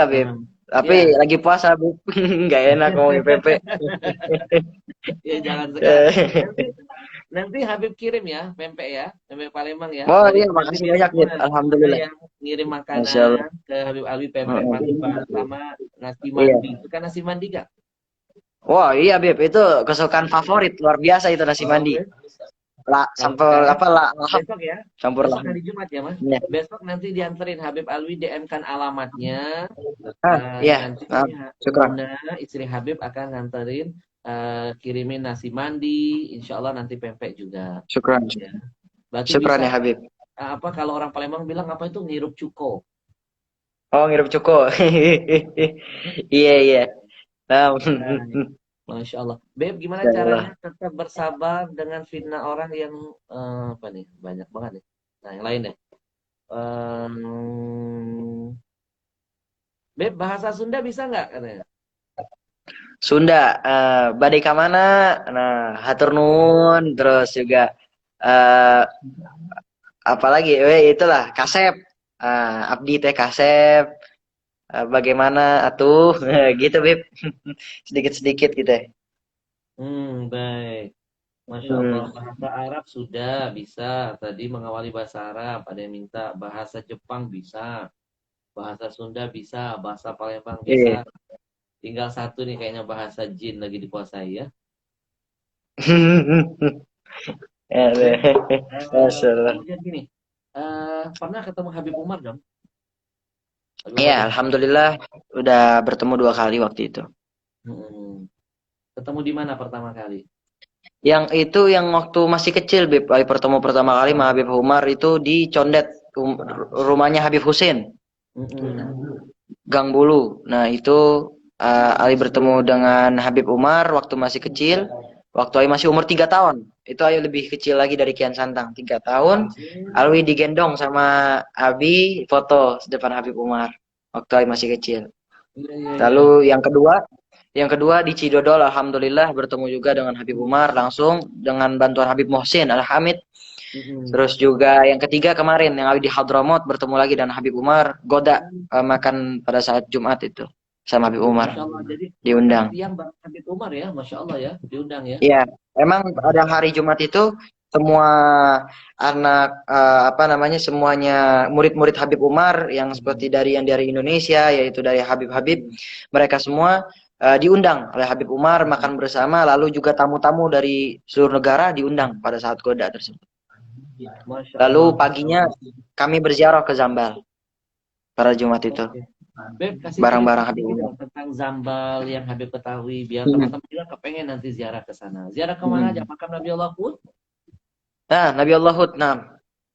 Beb. Hmm. Tapi Ya, lagi puasa, Beb. Nggak enak ngomongin pempek. ya jangan sekarang. Eh, Nanti nanti Habib kirim ya, pempek ya, pempek Palembang ya. Oh Dari iya, nanti makasih biar banyak, Beb. semua kita Alhamdulillah. yang ngirim Masya Allah. makanan ke Habib Alwi pempek Palembang Heeh. sama nasi Iya. mandi. Suka nasi mandi gak? Wah, iya, Beb. Itu kesukaan favorit. Luar biasa itu nasi Oh, mandi. Beb. Lah, Kalau sampel sekarang apa lah, lahap. besok ya. Campur Besok lahap. hari Jumat ya, Mas. Iya. Besok nanti dianterin Habib Alwi DM-kan alamatnya. Iya. Nanti Ah, syukran. Muna, istri Habib akan nganterin kirimin nasi mandi, insya Allah nanti pempek juga. Syukran. Ya. Berarti Syukran bisa ya, Habib. apa kalau orang Palembang bilang apa itu ngirup cuko. Oh, ngirim cuko. Iya, iya. Nah, Baik. Masya Allah. Beb, gimana Insya caranya Allah. tetap bersabar dengan fitnah orang yang apa nih? Banyak banget nih. Nah, yang lain deh. Beb, bahasa Sunda bisa nggak katanya? Sunda, badai ka mana? Nah, hatur nuhun, terus juga eh apalagi, itulah kasep. Abdi teh kasep. Bagaimana atuh? Gitu, Bib. Sedikit-sedikit gitu. Baik. Masya Allah. Hmm, Bahasa Arab sudah bisa. Tadi mengawali bahasa Arab. Ada yang minta bahasa Jepang bisa. Bahasa Sunda bisa. Bahasa Palembang bisa. iya. Tinggal satu nih kayaknya bahasa Jin lagi dikuasai ya. Ya, Masya Allah. Kemudian gini, pernah ketemu Habib Umar dong? Habib Iya, Umar bin Khattab. alhamdulillah udah bertemu 2 kali waktu itu. Hmm. Ketemu di mana pertama kali? Yang itu yang waktu masih kecil, Beb. Pertemu pertama kali sama Habib Umar itu di Condet, rumahnya Habib Hussein, Mm-mm. Gang Bulu. Nah, itu Ali bertemu dengan Habib Umar waktu masih kecil, waktu Ali masih umur 3 tahun. Itu Ali lebih kecil lagi dari Kian Santang, 3 tahun. Alwi digendong sama Abi foto depan Habib Umar waktu Ali masih kecil. Iya, iya, iya. Lalu yang kedua di Cidodol, alhamdulillah bertemu juga dengan Habib Umar langsung dengan bantuan Habib Muhsin Al-Hamid. Mm-mm. Terus juga yang ketiga kemarin yang di Hadramut bertemu lagi dengan Habib Umar, goda makan pada saat Jumat itu sama Habib Umar Masya Allah. Jadi makan diundang. siang bareng Habib Umar ya, Masya Allah ya, diundang ya. Iya, emang pada hari Jumat itu semua anak apa namanya semuanya murid-murid Habib Umar yang seperti yang dari Indonesia yaitu dari Habib-Habib mereka semua diundang oleh Habib Umar makan bersama lalu juga tamu-tamu dari seluruh negara diundang pada saat goda tersebut. Masya Lalu Allah, Masya paginya Allah. kami berziarah ke Zambal pada Jumat itu Oke. Beb, kasih cerita barang-barang Habib sedikit Umar. dong tentang Zambal yang Habib ketahui, biar Hmm. teman-teman juga kepengen nanti ziarah ke sana. Ziarah kemana aja? Hmm. Makam Nabi Allah pun? Nah, Nabi Allah Hud, nah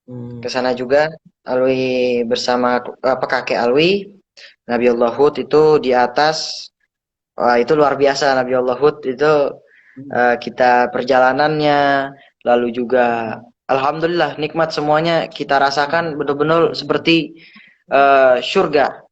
ke Hmm. sana juga Alwi bersama apa kakek Alwi Nabi Allah Hud itu di atas. Wah, itu luar biasa Nabi Allah Hud itu kita perjalanannya lalu juga alhamdulillah nikmat semuanya kita rasakan betul-betul seperti surga.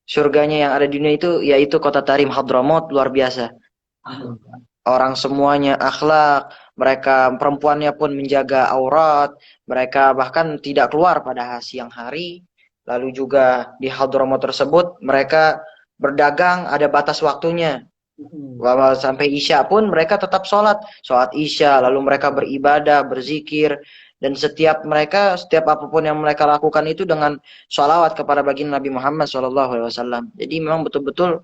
Surganya yang ada di dunia itu yaitu kota Tarim Hadramaut luar biasa. Hmm. Orang semuanya akhlak, mereka perempuannya pun menjaga aurat, mereka bahkan tidak keluar pada siang hari. Lalu juga di Hadramaut tersebut mereka berdagang ada batas waktunya. Hmm. Sampai Isya pun mereka tetap sholat Isya, lalu mereka beribadah, berzikir, dan setiap apapun yang mereka lakukan itu dengan sholawat kepada baginda Nabi Muhammad SAW. Jadi memang betul-betul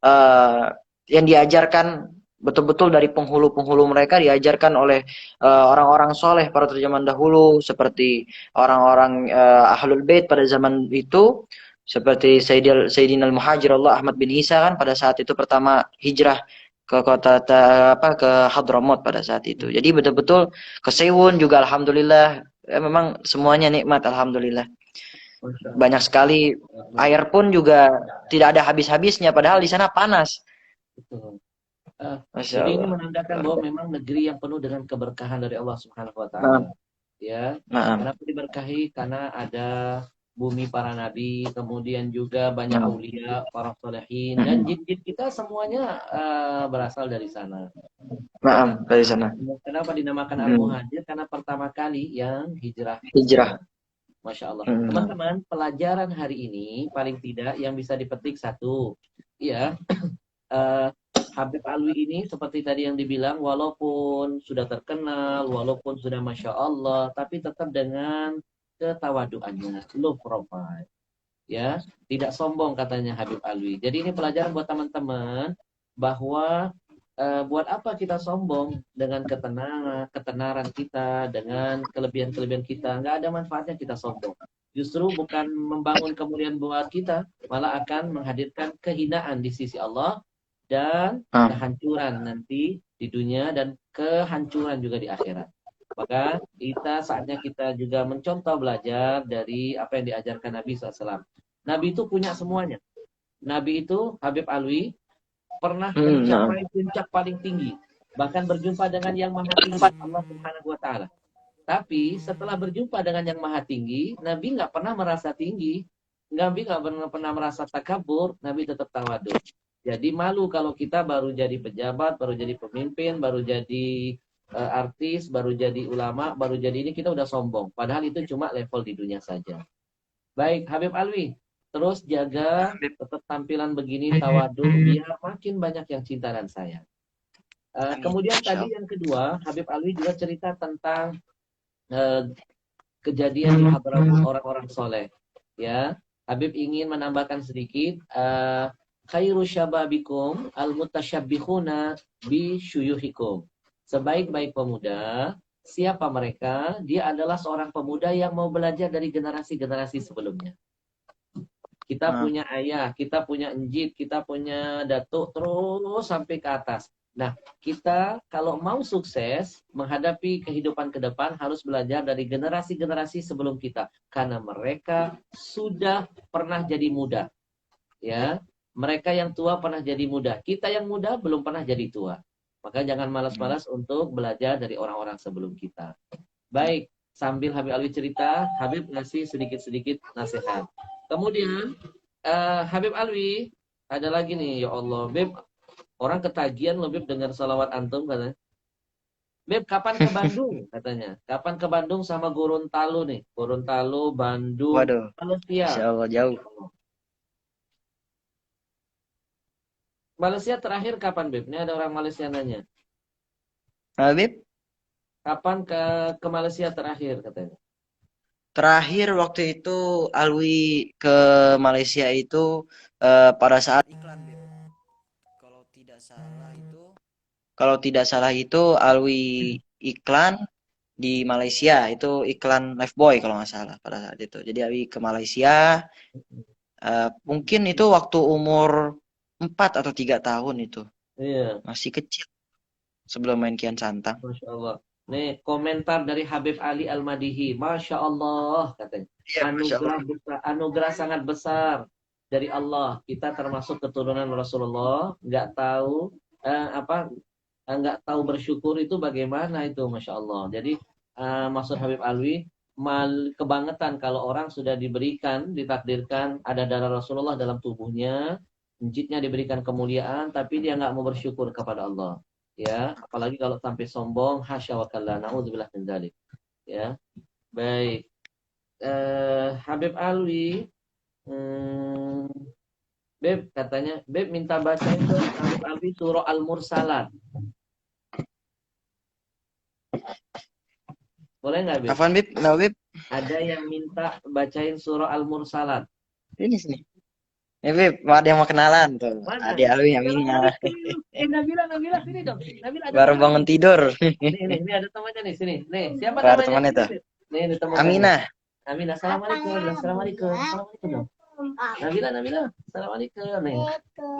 eh, yang diajarkan betul-betul dari penghulu-penghulu mereka diajarkan oleh orang-orang soleh para terjemahan dahulu seperti orang-orang Ahlul Bait pada zaman itu seperti Sayyidina Al-Muhajir Allah Ahmad bin Isa kan pada saat itu pertama hijrah ke ke Hadramaut pada saat itu. Jadi betul-betul ke Sewun juga alhamdulillah memang semuanya nikmat alhamdulillah. Masya Banyak Allah. sekali air pun juga tidak ada habis-habisnya padahal di sana panas. Betul. Eh, Masya jadi ini Allah. menandakan bahwa memang negeri yang penuh dengan keberkahan dari Allah Subhanahu wa Nah, taala. Ya. nah, Kenapa diberkahi? Karena ada bumi para nabi, kemudian juga banyak nah, aulia, para solehin, dan mm, jin-jin kita semuanya berasal dari sana. nah, Ya. dari sana. Kenapa dinamakan Hmm, Al-Muhajir? Karena pertama kali yang hijrah ke hijrah. sana. Masya Allah. Hmm, Teman-teman, pelajaran hari ini paling tidak yang bisa dipetik satu. Ya, eh, Habib Alwi ini seperti tadi yang dibilang, walaupun sudah terkenal, walaupun sudah Masya Allah, tapi tetap dengan ketawaduannya, low profile. Ya, tidak sombong katanya Habib Alwi. Jadi ini pelajaran buat teman-teman bahwa buat apa kita sombong dengan ketenaran kita, dengan kelebihan-kelebihan kita. Nggak ada manfaatnya kita sombong. Justru bukan membangun kemuliaan buat kita, malah akan menghadirkan kehinaan di sisi Allah dan nah, kehancuran nanti di dunia dan kehancuran juga di akhirat. Maka saatnya kita juga mencontoh belajar dari apa yang diajarkan Nabi SAW. Nabi itu punya semuanya. Nabi itu, Habib Alwi, pernah nah, mencapai puncak paling tinggi. Bahkan berjumpa dengan yang maha tinggi, Allah Subhanahu wa Ta'ala. Tapi setelah berjumpa dengan yang maha tinggi, Nabi nggak pernah merasa tinggi. Nabi nggak pernah merasa takabur, Nabi tetap tawadu. Jadi malu kalau kita baru jadi pejabat, baru jadi pemimpin, baru jadi artis, baru jadi ulama, baru jadi ini kita udah sombong. Padahal itu cuma level di dunia saja. Baik, Habib Alwi, terus jaga tetap tampilan begini tawadu biar makin banyak yang cinta dan sayang. amin. Kemudian Masya tadi Allah. yang kedua, Habib Alwi juga cerita tentang eh, kejadian di Hadramut orang-orang soleh. Ya, Habib ingin menambahkan sedikit. Khairu syababikum al-mutasyabbihuna bi syuyuhikum. Sebaik-baik pemuda, siapa mereka? Dia adalah seorang pemuda yang mau belajar dari generasi-generasi sebelumnya. Kita Ah, punya ayah, kita punya enjit, kita punya datuk, terus sampai ke atas. Nah, kita kalau mau sukses menghadapi kehidupan ke depan harus belajar dari generasi-generasi sebelum kita. Karena mereka sudah pernah jadi muda. Ya, mereka yang tua pernah jadi muda. Kita yang muda belum pernah jadi tua. Maka jangan hmm. malas-malas untuk belajar dari orang-orang sebelum kita. Baik, sambil Habib Alwi cerita, Habib ngasih sedikit-sedikit nasihat. Kemudian Habib Alwi ada lagi nih, ya Allah, Beb, orang ketagihan loh Beb dengar salawat antum katanya. Beb, kapan ke Bandung katanya? Kapan ke Bandung sama Gorontalo nih? Gorontalo, Bandung, Waduh, Malaysia. Masya Allah jauh. Masya Allah. Malaysia terakhir kapan Beb? Ini ada orang Malaysia nanya. Habib, Kapan ke Malaysia terakhir katanya? terakhir waktu itu Alwi ke Malaysia itu pada saat iklan, Bib. Kalau tidak salah itu, kalau tidak salah itu Alwi iklan di Malaysia itu iklan Lifebuoy kalau nggak salah pada saat itu. Jadi Alwi ke Malaysia, mungkin itu waktu umur 4 atau 3 tahun itu Iya. masih kecil sebelum main Kian Santang. Masya Allah. Nih, komentar dari Habib Ali Al-Madihi. Masya Allah, katanya. Iya, Masya Allah. Anugerah besar, anugerah sangat besar dari Allah. Kita termasuk keturunan Rasulullah. Nggak tahu nggak tahu bersyukur itu bagaimana itu, Masya Allah. Jadi, maksud Habib Alwi, kebangetan kalau orang sudah diberikan, ditakdirkan ada darah Rasulullah dalam tubuhnya, jitnya diberikan kemuliaan, tapi dia nggak mau bersyukur kepada Allah. Ya, apalagi kalau sampai sombong, hasya wa kalla, naudzubillah min dzalik. Ya, baik. Habib Alwi, hmm, Beb katanya, Beb minta bacain dong Habib Alwi surah Al-Mursalat. Boleh nggak, Beb? Afwan, Bib? Kenapa, Bib? Ada yang minta bacain surah Al-Mursalat. Ini sini. Bib, ada yang mau kenalan tuh. Mana? Adik Alwi yang ini. Assalamualaikum. Nabila, Nabila sini dong. Nabila ada Baru temannya. bangun tidur. Nih, ada temannya nih, sini. Nih, siapa Baru namanya? temannya Sini, tuh. Beb. Nih, ini temannya nih. Aminah. Amin. Assalamualaikum. Assalamualaikum. Assalamualaikum dong. Nabila, Nabila. Assalamualaikum. Nih.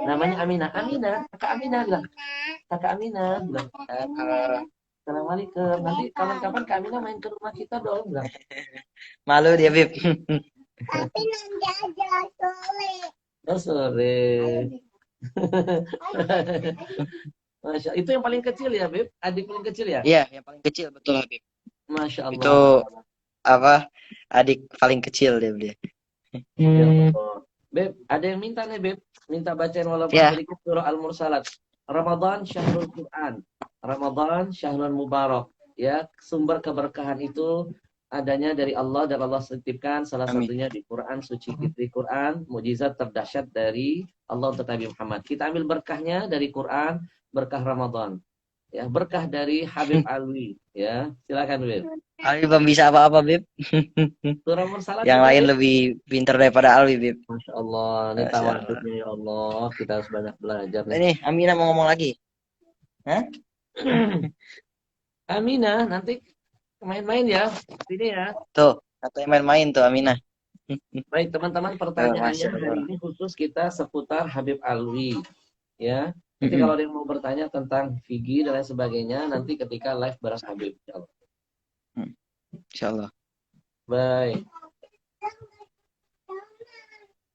Namanya Aminah. Aminah. Kakak Aminah bilang. Kakak Aminah bilang. Assalamualaikum. Nanti kapan-kapan Kak Aminah main ke rumah kita dong. Bilang. Malu dia, Bib. Tapi nanti aja sore. Oh, sore. Masya Allah. Itu yang paling kecil ya, Beb? Adik paling kecil ya? Iya, yang paling kecil betul, Bib. Masya Itu Allah. apa? Adik paling kecil dia. Ya Allah. Beb, ada yang minta nih, Beb. Minta bacain walaupun Ya. sedikit surah Al-Mursalat. Ramadan syahrul Quran. Ramadan syahrul mubarak. Ya, sumber keberkahan itu adanya dari Allah dan Allah titipkan salah Amin. satunya di Quran suci, di Quran mukjizat terdahsyat dari Allah untuk Nabi Muhammad. Kita ambil berkahnya dari Quran, berkah Ramadan. Ya, berkah dari Habib Alwi, ya. Silakan, Beb. Alwi belum bisa apa-apa, Bib. Surah Mursalat Yang bisa, lain Beb? lebih pintar daripada Alwi, Bib. Masya Allah, ini Masya Allah. tawaduknya ya Allah. Kita harus banyak belajar nih. Ini Aminah mau ngomong lagi. Hah? Aminah, nanti main-main ya. Sini ya. Tuh, katanya main-main tuh Aminah. Baik, teman-teman, Masya pertanyaannya hari Allah. ini khusus kita seputar Habib Alwi. Ya. Nanti kalau ada yang mau bertanya tentang Vigi dan lain sebagainya, nanti ketika live bareng Habib. Insyaallah. Insya Allah. Baik.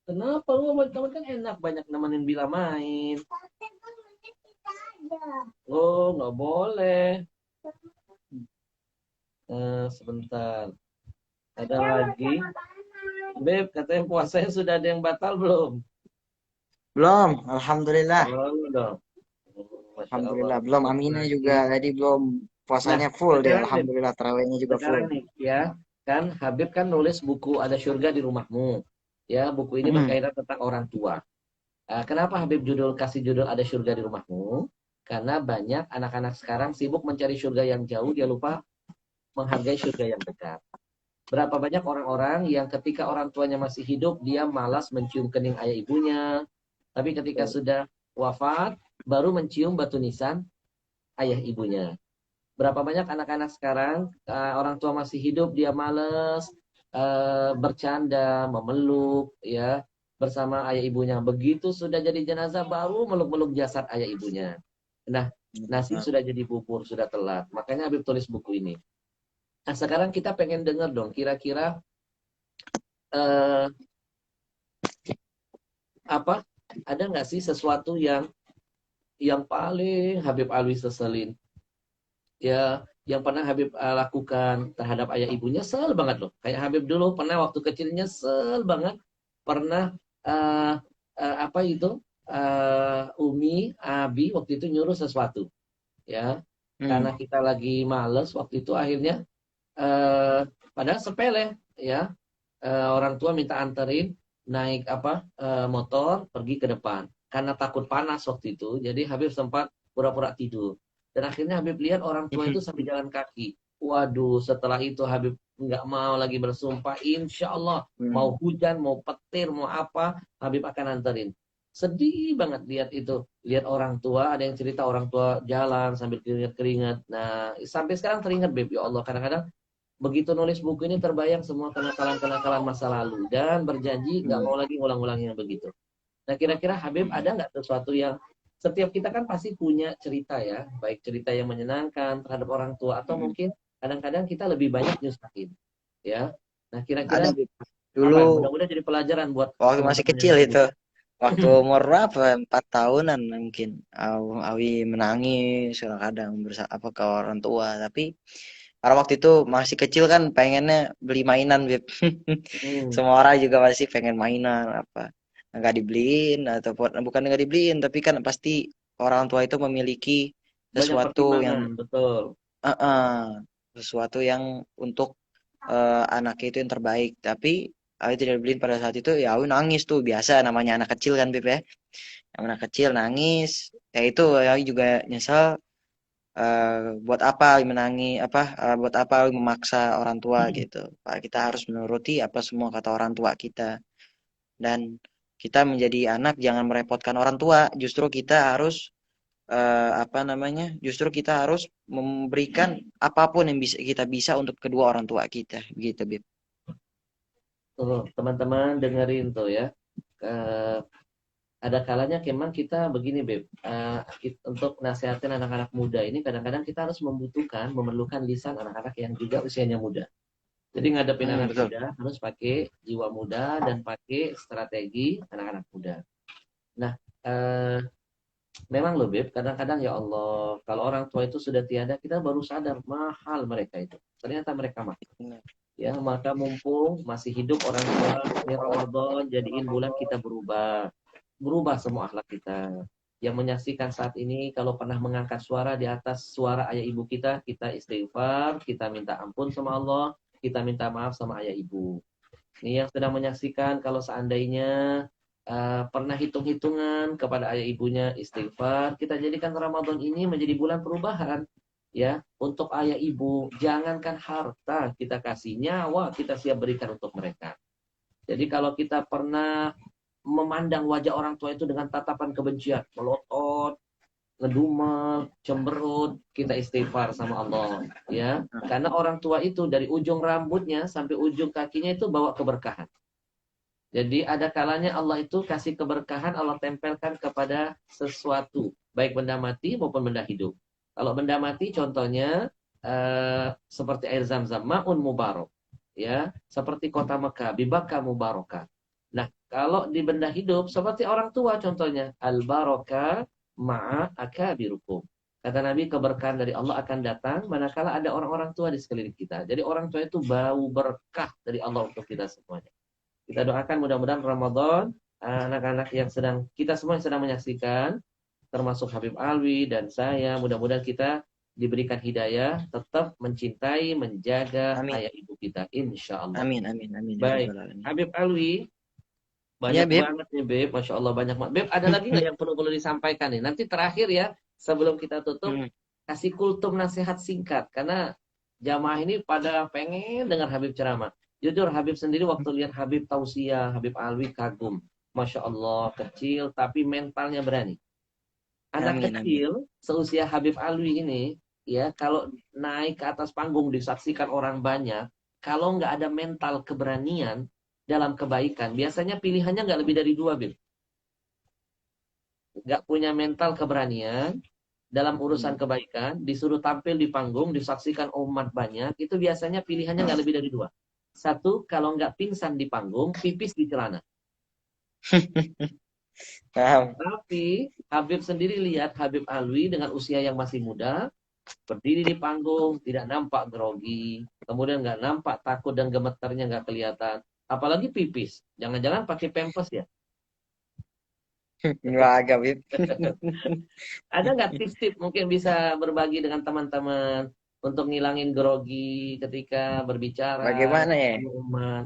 Kenapa lu teman kan enak banyak nemenin bila main. Oh, nggak boleh. Sebentar. Ada lagi. Beb, katanya puasanya sudah ada yang batal belum? Belum, Alhamdulillah. Belum dong. Masya Alhamdulillah. Allah. Belum, Aminah juga tadi belum puasanya full deh. Sekarang, Beb, Alhamdulillah, tarawihnya juga sekarang full. nih ya, kan Habib kan nulis buku Ada Surga di Rumahmu. Ya, buku ini berkaitan tentang orang tua. Kenapa Habib kasih judul Ada Surga di Rumahmu? Karena banyak anak-anak sekarang sibuk mencari surga yang jauh, dia lupa menghargai surga yang dekat. Berapa banyak orang-orang yang ketika orang tuanya masih hidup, dia malas mencium kening ayah ibunya. Tapi ketika sudah wafat, baru mencium batu nisan ayah ibunya. Berapa banyak anak-anak sekarang, orang tua masih hidup, dia males bercanda, memeluk, ya, bersama ayah ibunya. Begitu sudah jadi jenazah, baru meluk-meluk jasad ayah ibunya. Nah, nasi Nah, sudah jadi bubur, sudah telat. Makanya Habib tulis buku ini. Nah, sekarang kita pengen dengar dong, kira-kira eh, apa? Ada nggak sih sesuatu yang paling Habib Alwi seselin? Ya, yang pernah Habib lakukan terhadap ayah ibunya sel banget loh. Kayak Habib dulu pernah waktu kecilnya sel banget, pernah eh, apa itu Umi, Abi waktu itu nyuruh sesuatu, ya. Karena hmm. kita lagi males waktu itu akhirnya eh, padahal sepele, ya. Orang tua minta anterin naik motor pergi ke depan. Karena takut panas waktu itu, jadi Habib sempat pura-pura tidur. Dan akhirnya Habib lihat orang tua itu sambil jalan kaki. Waduh, setelah itu Habib nggak mau lagi bersumpah, insya Allah mau Hmm. hujan, mau petir, mau apa, Habib akan anterin. Sedih banget lihat itu. Lihat orang tua, ada yang cerita orang tua jalan sambil keringat-keringat. Nah, sampai sekarang teringat, Beb. Ya Allah, kadang-kadang begitu nulis buku ini terbayang semua kenakalan-kenakalan masa lalu dan berjanji nggak Hmm. mau lagi ngulang-ulang yang begitu. Nah, kira-kira Habib Hmm. ada nggak sesuatu yang setiap kita kan pasti punya cerita ya, baik cerita yang menyenangkan terhadap orang tua atau Hmm. mungkin kadang-kadang kita lebih banyak nyusahin, ya. Nah, Ada kira-kira Bib. apa ya? Dulu Mudah-mudahan jadi pelajaran buat waktu masih teman-teman yang kecil dengerin. itu, waktu umur berapa? 4 tahunan mungkin. Awi menangis kadang apa ke orang tua. Tapi karena waktu itu masih kecil kan pengennya beli mainan, Bib. Hmm, Semua orang juga masih pengen mainan apa. Nggak dibeliin ataupun bukan nggak dibeliin, tapi kan pasti orang tua itu memiliki banyak sesuatu yang pertimbangan, betul. sesuatu yang untuk anaknya itu yang terbaik. Tapi Awi tidak dibeliin pada saat itu, ya Awi nangis tuh biasa namanya anak kecil kan Beb ya. Anak kecil nangis, ya itu Awi juga nyesal buat apa Awi buat apa Awi memaksa orang tua gitu. Pak, kita harus menuruti apa semua kata orang tua kita dan kita menjadi anak jangan merepotkan orang tua. Justru kita harus justru kita harus memberikan apapun yang bisa untuk kedua orang tua kita begitu Bib. Tuh, teman-teman dengerin tuh ya. Eh, ada kalanya memang kita begini, Beb. Untuk nasihatin anak-anak muda ini kadang-kadang kita harus memerlukan lisan anak-anak yang juga usianya muda. Jadi ngadepin anak Betul. muda harus pakai jiwa muda dan pakai strategi anak-anak muda. Nah, eh, memang loh, Beb, kadang-kadang ya Allah, kalau orang tua itu sudah tiada, kita baru sadar mahal mereka itu. Ternyata mereka mahal. Ya, maka mumpung masih hidup orang tua, ini Ramadan, jadiin bulan kita berubah semua akhlak kita. Yang menyaksikan saat ini, kalau pernah mengangkat suara di atas suara ayah ibu kita, kita istighfar, kita minta ampun sama Allah, kita minta maaf sama ayah ibu. Ini yang sedang menyaksikan, kalau seandainya pernah hitung-hitungan kepada ayah ibunya, istighfar, kita jadikan Ramadan ini menjadi bulan perubahan. Ya, untuk ayah ibu, jangankan harta kita kasih, nyawa kita siap berikan untuk mereka. Jadi kalau kita pernah memandang wajah orang tua itu dengan tatapan kebencian, melotot, ngedumel, cemberut, kita istighfar sama Allah, ya. Karena orang tua itu dari ujung rambutnya sampai ujung kakinya itu bawa keberkahan. Jadi ada kalanya Allah itu kasih keberkahan, Allah tempelkan kepada sesuatu, baik benda mati maupun benda hidup. Kalau benda mati contohnya seperti air zam-zam, ma'un mubarak, ya, seperti kota Mekah, bibaka mubarakah. Nah, kalau di benda hidup seperti orang tua contohnya, al-baraka ma'a akabirukum. Kata Nabi, keberkahan dari Allah akan datang manakala ada orang-orang tua di sekeliling kita. Jadi orang tua itu bau berkah dari Allah untuk kita semuanya. Kita doakan mudah-mudahan Ramadan anak-anak yang kita semua yang sedang menyaksikan, termasuk Habib Alwi dan saya, mudah-mudahan kita diberikan hidayah, tetap mencintai, menjaga Amin. ayah ibu kita, insya Allah. Amin, amin, amin ya Baik, rabbal alamin. Habib Alwi, Ya, banyak Bib. banget nih Beb, Masya Allah banyak banget. Beb, ada lagi nggak yang perlu disampaikan nih? Nanti terakhir ya, sebelum kita tutup, Hmm. kasih kultum nasihat singkat, karena jamaah ini pada pengen dengar Habib ceramah. Jujur Habib sendiri waktu lihat Habib tausiah, Habib Alwi kagum. Masya Allah, kecil tapi mentalnya berani. Anak Amin, amin. kecil seusia Habib Alwi ini ya kalau naik ke atas panggung disaksikan orang banyak, kalau nggak ada mental keberanian dalam kebaikan, biasanya pilihannya nggak lebih dari dua, Bib. Nggak punya mental keberanian dalam urusan kebaikan, disuruh tampil di panggung, disaksikan umat banyak, itu biasanya pilihannya nggak lebih dari dua. Satu, kalau nggak pingsan di panggung, pipis di celana. Paham. Tapi Habib sendiri lihat Habib Alwi dengan usia yang masih muda, berdiri di panggung, tidak nampak grogi, kemudian nggak nampak takut dan gemetarnya nggak kelihatan. Apalagi pipis, jangan-jangan pakai pempes ya. Enggak agak, Bib. Ada nggak tips-tips mungkin bisa berbagi dengan teman-teman untuk ngilangin grogi ketika berbicara Bagaimana ya? ketemu umat?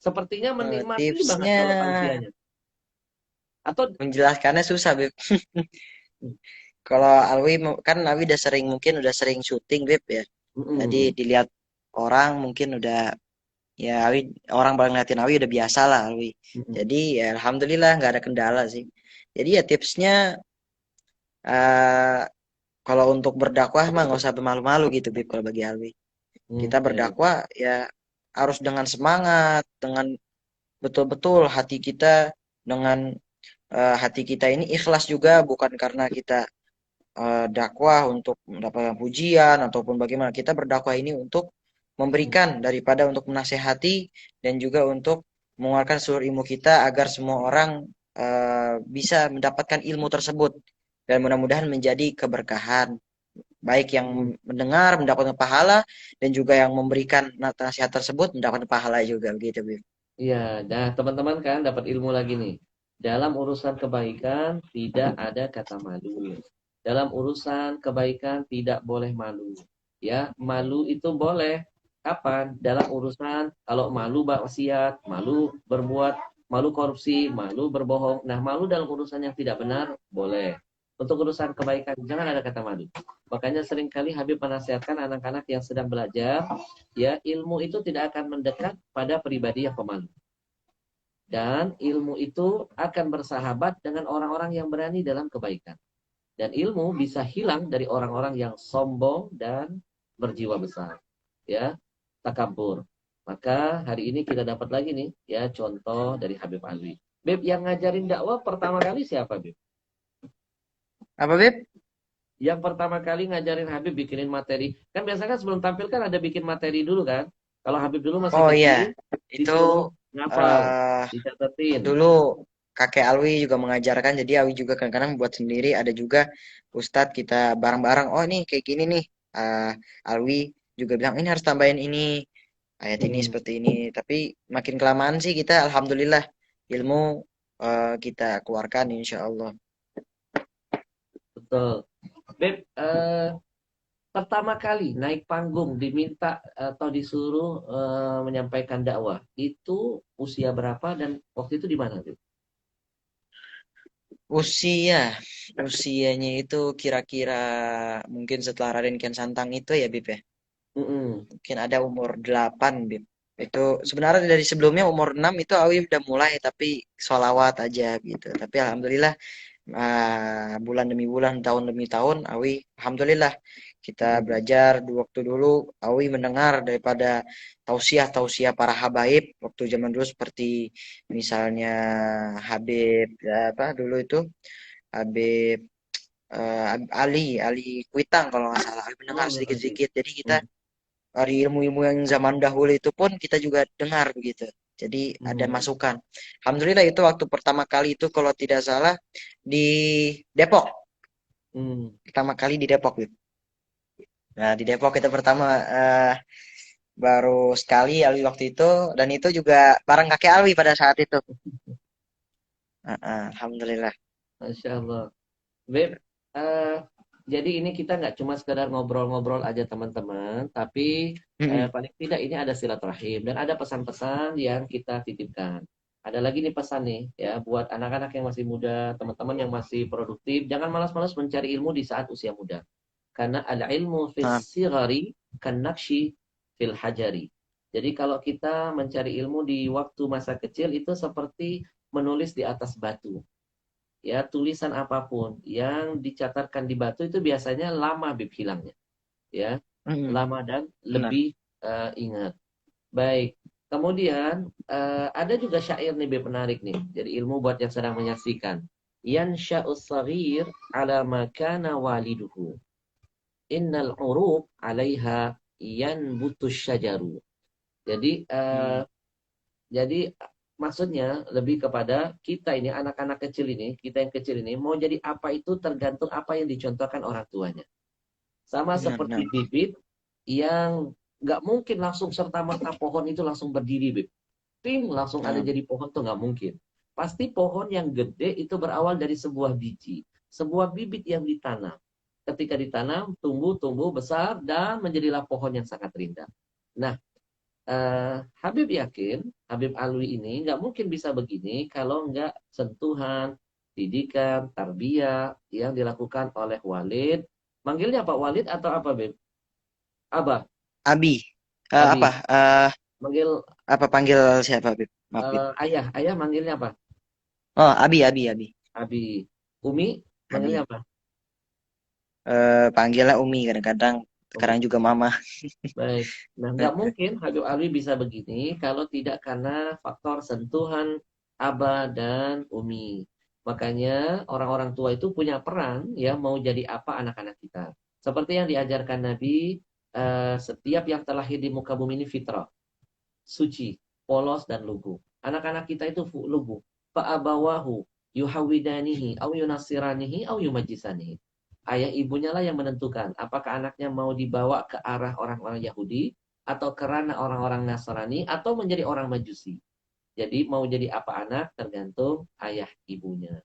Sepertinya menikmati banget Tipsnya kalau tausiahnya. Atau menjelaskannya susah, Bib. Kalau kan Alwi udah sering, mungkin udah sering syuting, Bib ya. Jadi mm-mm, dilihat orang mungkin udah, ya Alwi, orang bakal ngeliatin Alwi udah biasa lah Alwi. mm-mm, Jadi ya alhamdulillah nggak ada kendala sih. Jadi ya tipsnya, eh kalau untuk berdakwah mah nggak usah bermalu-malu gitu, Bib, kalau bagi Alwi. Kita oke. berdakwah ya harus dengan semangat, dengan betul-betul hati kita, dengan hati kita ini ikhlas juga, bukan karena kita dakwah untuk mendapatkan pujian ataupun bagaimana. Kita berdakwah ini untuk memberikan daripada untuk menasehati, dan juga untuk mengeluarkan seluruh ilmu kita agar semua orang bisa mendapatkan ilmu tersebut, dan mudah-mudahan menjadi keberkahan, baik yang Mm. mendengar mendapatkan pahala, dan juga yang memberikan nasihat tersebut mendapatkan pahala juga begitu, Bib. Iya, nah teman-teman kan dapat ilmu lagi nih. Dalam urusan kebaikan tidak ada kata malu. Dalam urusan kebaikan tidak boleh malu. Ya, malu itu boleh kapan? Dalam urusan kalau malu maksiat, malu berbuat, malu korupsi, malu berbohong. Nah, malu dalam urusan yang tidak benar boleh. Untuk urusan kebaikan jangan ada kata malu. Makanya seringkali Habib menasihatkan anak-anak yang sedang belajar, ya ilmu itu tidak akan mendekat pada pribadi yang pemalu. Dan ilmu itu akan bersahabat dengan orang-orang yang berani dalam kebaikan. Dan ilmu bisa hilang dari orang-orang yang sombong dan berjiwa besar. Ya, takabur. Maka hari ini kita dapat lagi nih, ya contoh dari Habib Alwi. Beb, yang ngajarin dakwah pertama kali siapa, Beb? Apa, Bib? Yang pertama kali ngajarin Habib bikinin materi. Kan biasanya kan sebelum tampil kan ada bikin materi dulu kan. Kalau Habib dulu masih Oh iya, kecil, itu disuruh ngafal, eh dicatetin. dulu kakek Alwi juga mengajarkan, jadi Alwi juga kadang-kadang buat sendiri. Ada juga Ustadz kita bareng-bareng, oh ini kayak gini nih. Eh, Alwi juga bilang ini harus tambahin ini, ayat ini Mm-mm, seperti ini. Tapi makin kelamaan sih kita alhamdulillah ilmu kita keluarkan insya Allah. betul. Beb, pertama kali naik panggung diminta atau disuruh menyampaikan dakwah itu usia berapa dan waktu itu di mana, Beb? Usia, usianya itu kira-kira mungkin setelah Raden Kian Santang itu ya, Bib ya. Mm-mm. Mungkin ada umur 8, Bib. Itu sebenarnya dari sebelumnya umur 6 itu Awi udah mulai, tapi sholawat aja gitu. Tapi alhamdulillah, bulan demi bulan, tahun demi tahun, Awi alhamdulillah kita Mm-mm. belajar waktu dulu. Awi mendengar daripada tausiah-tausiah para habaib waktu zaman dulu, seperti misalnya Habib apa dulu itu, Habib Ali Kuitang kalau nggak salah. Awi mendengar Oh, ya, Adi. sedikit-sedikit. Jadi kita Mm. dari ilmu-ilmu yang zaman dahulu itu pun kita juga dengar begitu. Jadi ada Mm. masukan. Alhamdulillah itu waktu pertama kali itu kalau tidak salah di Depok. Mm. Pertama kali di Depok gitu. Nah, di Depok kita pertama, baru sekali Alwi waktu itu, dan itu juga bareng kakek Alwi pada saat itu. Alhamdulillah. Masya Allah. Beb, eh, jadi ini kita nggak cuma sekedar ngobrol-ngobrol aja teman-teman, tapi Mm-mm. paling tidak ini ada silaturahim dan ada pesan-pesan yang kita titipkan. Ada lagi nih pesan nih ya buat anak-anak yang masih muda, teman-teman yang masih produktif, jangan malas-malas mencari ilmu di saat usia muda. Karena ada ilmu fis Ah, sigari kan nakshi fil hajari. Jadi kalau kita mencari ilmu di waktu masa kecil itu seperti menulis di atas batu. Ya, tulisan apapun yang dicatatkan di batu itu biasanya lama Bib hilangnya. ya. Mm, Lama dan benar. lebih ingat. Baik. Kemudian ada juga syair nih Beb, menarik nih. Jadi ilmu buat yang sedang menyaksikan. Yansha'us saghir ala ma kana waliduhu. Innal uruq 'alaiha yanbutus syajaru. Jadi Mm, jadi maksudnya lebih kepada kita ini anak-anak kecil ini, kita yang kecil ini mau jadi apa itu tergantung apa yang dicontohkan orang tuanya. Sama benar, benar. seperti bibit yang nggak mungkin langsung serta-merta pohon itu langsung berdiri, Bib. Ping langsung ada Nah, jadi pohon tuh nggak mungkin. Pasti pohon yang gede itu berawal dari sebuah biji, sebuah bibit yang ditanam. Ketika ditanam, tumbuh, tumbuh besar dan menjadilah pohon yang sangat rindang. Nah, Habib yakin, Habib Alwi ini nggak mungkin bisa begini kalau nggak sentuhan, didikan, tarbiyah yang dilakukan oleh Walid. Manggilnya Pak Walid atau apa, Bib? Abah, Abi, apa? Abi. Manggil Apa panggil siapa, Bib? Maaf, Bib. ayah, ayah manggilnya apa? Oh, Abi. Abi. Umi manggilnya Abi. apa? Panggilnya Umi kadang-kadang, sekarang Umi. juga Mama. Baik. Nah, nggak mungkin Habib Alwi bisa begini kalau tidak karena faktor sentuhan Aba dan Umi. Makanya orang-orang tua itu punya peran ya mau jadi apa anak-anak kita. Seperti yang diajarkan Nabi, setiap yang terlahir di muka bumi ini fitrah, suci, polos dan lugu. Anak-anak kita itu lugu. Fa'abawahu yuhawidanihi au yunasiranihi au yumajisanihi. Ayah ibunya lah yang menentukan apakah anaknya mau dibawa ke arah orang-orang Yahudi atau kerana orang-orang Nasrani atau menjadi orang Majusi. Jadi mau jadi apa anak tergantung ayah ibunya.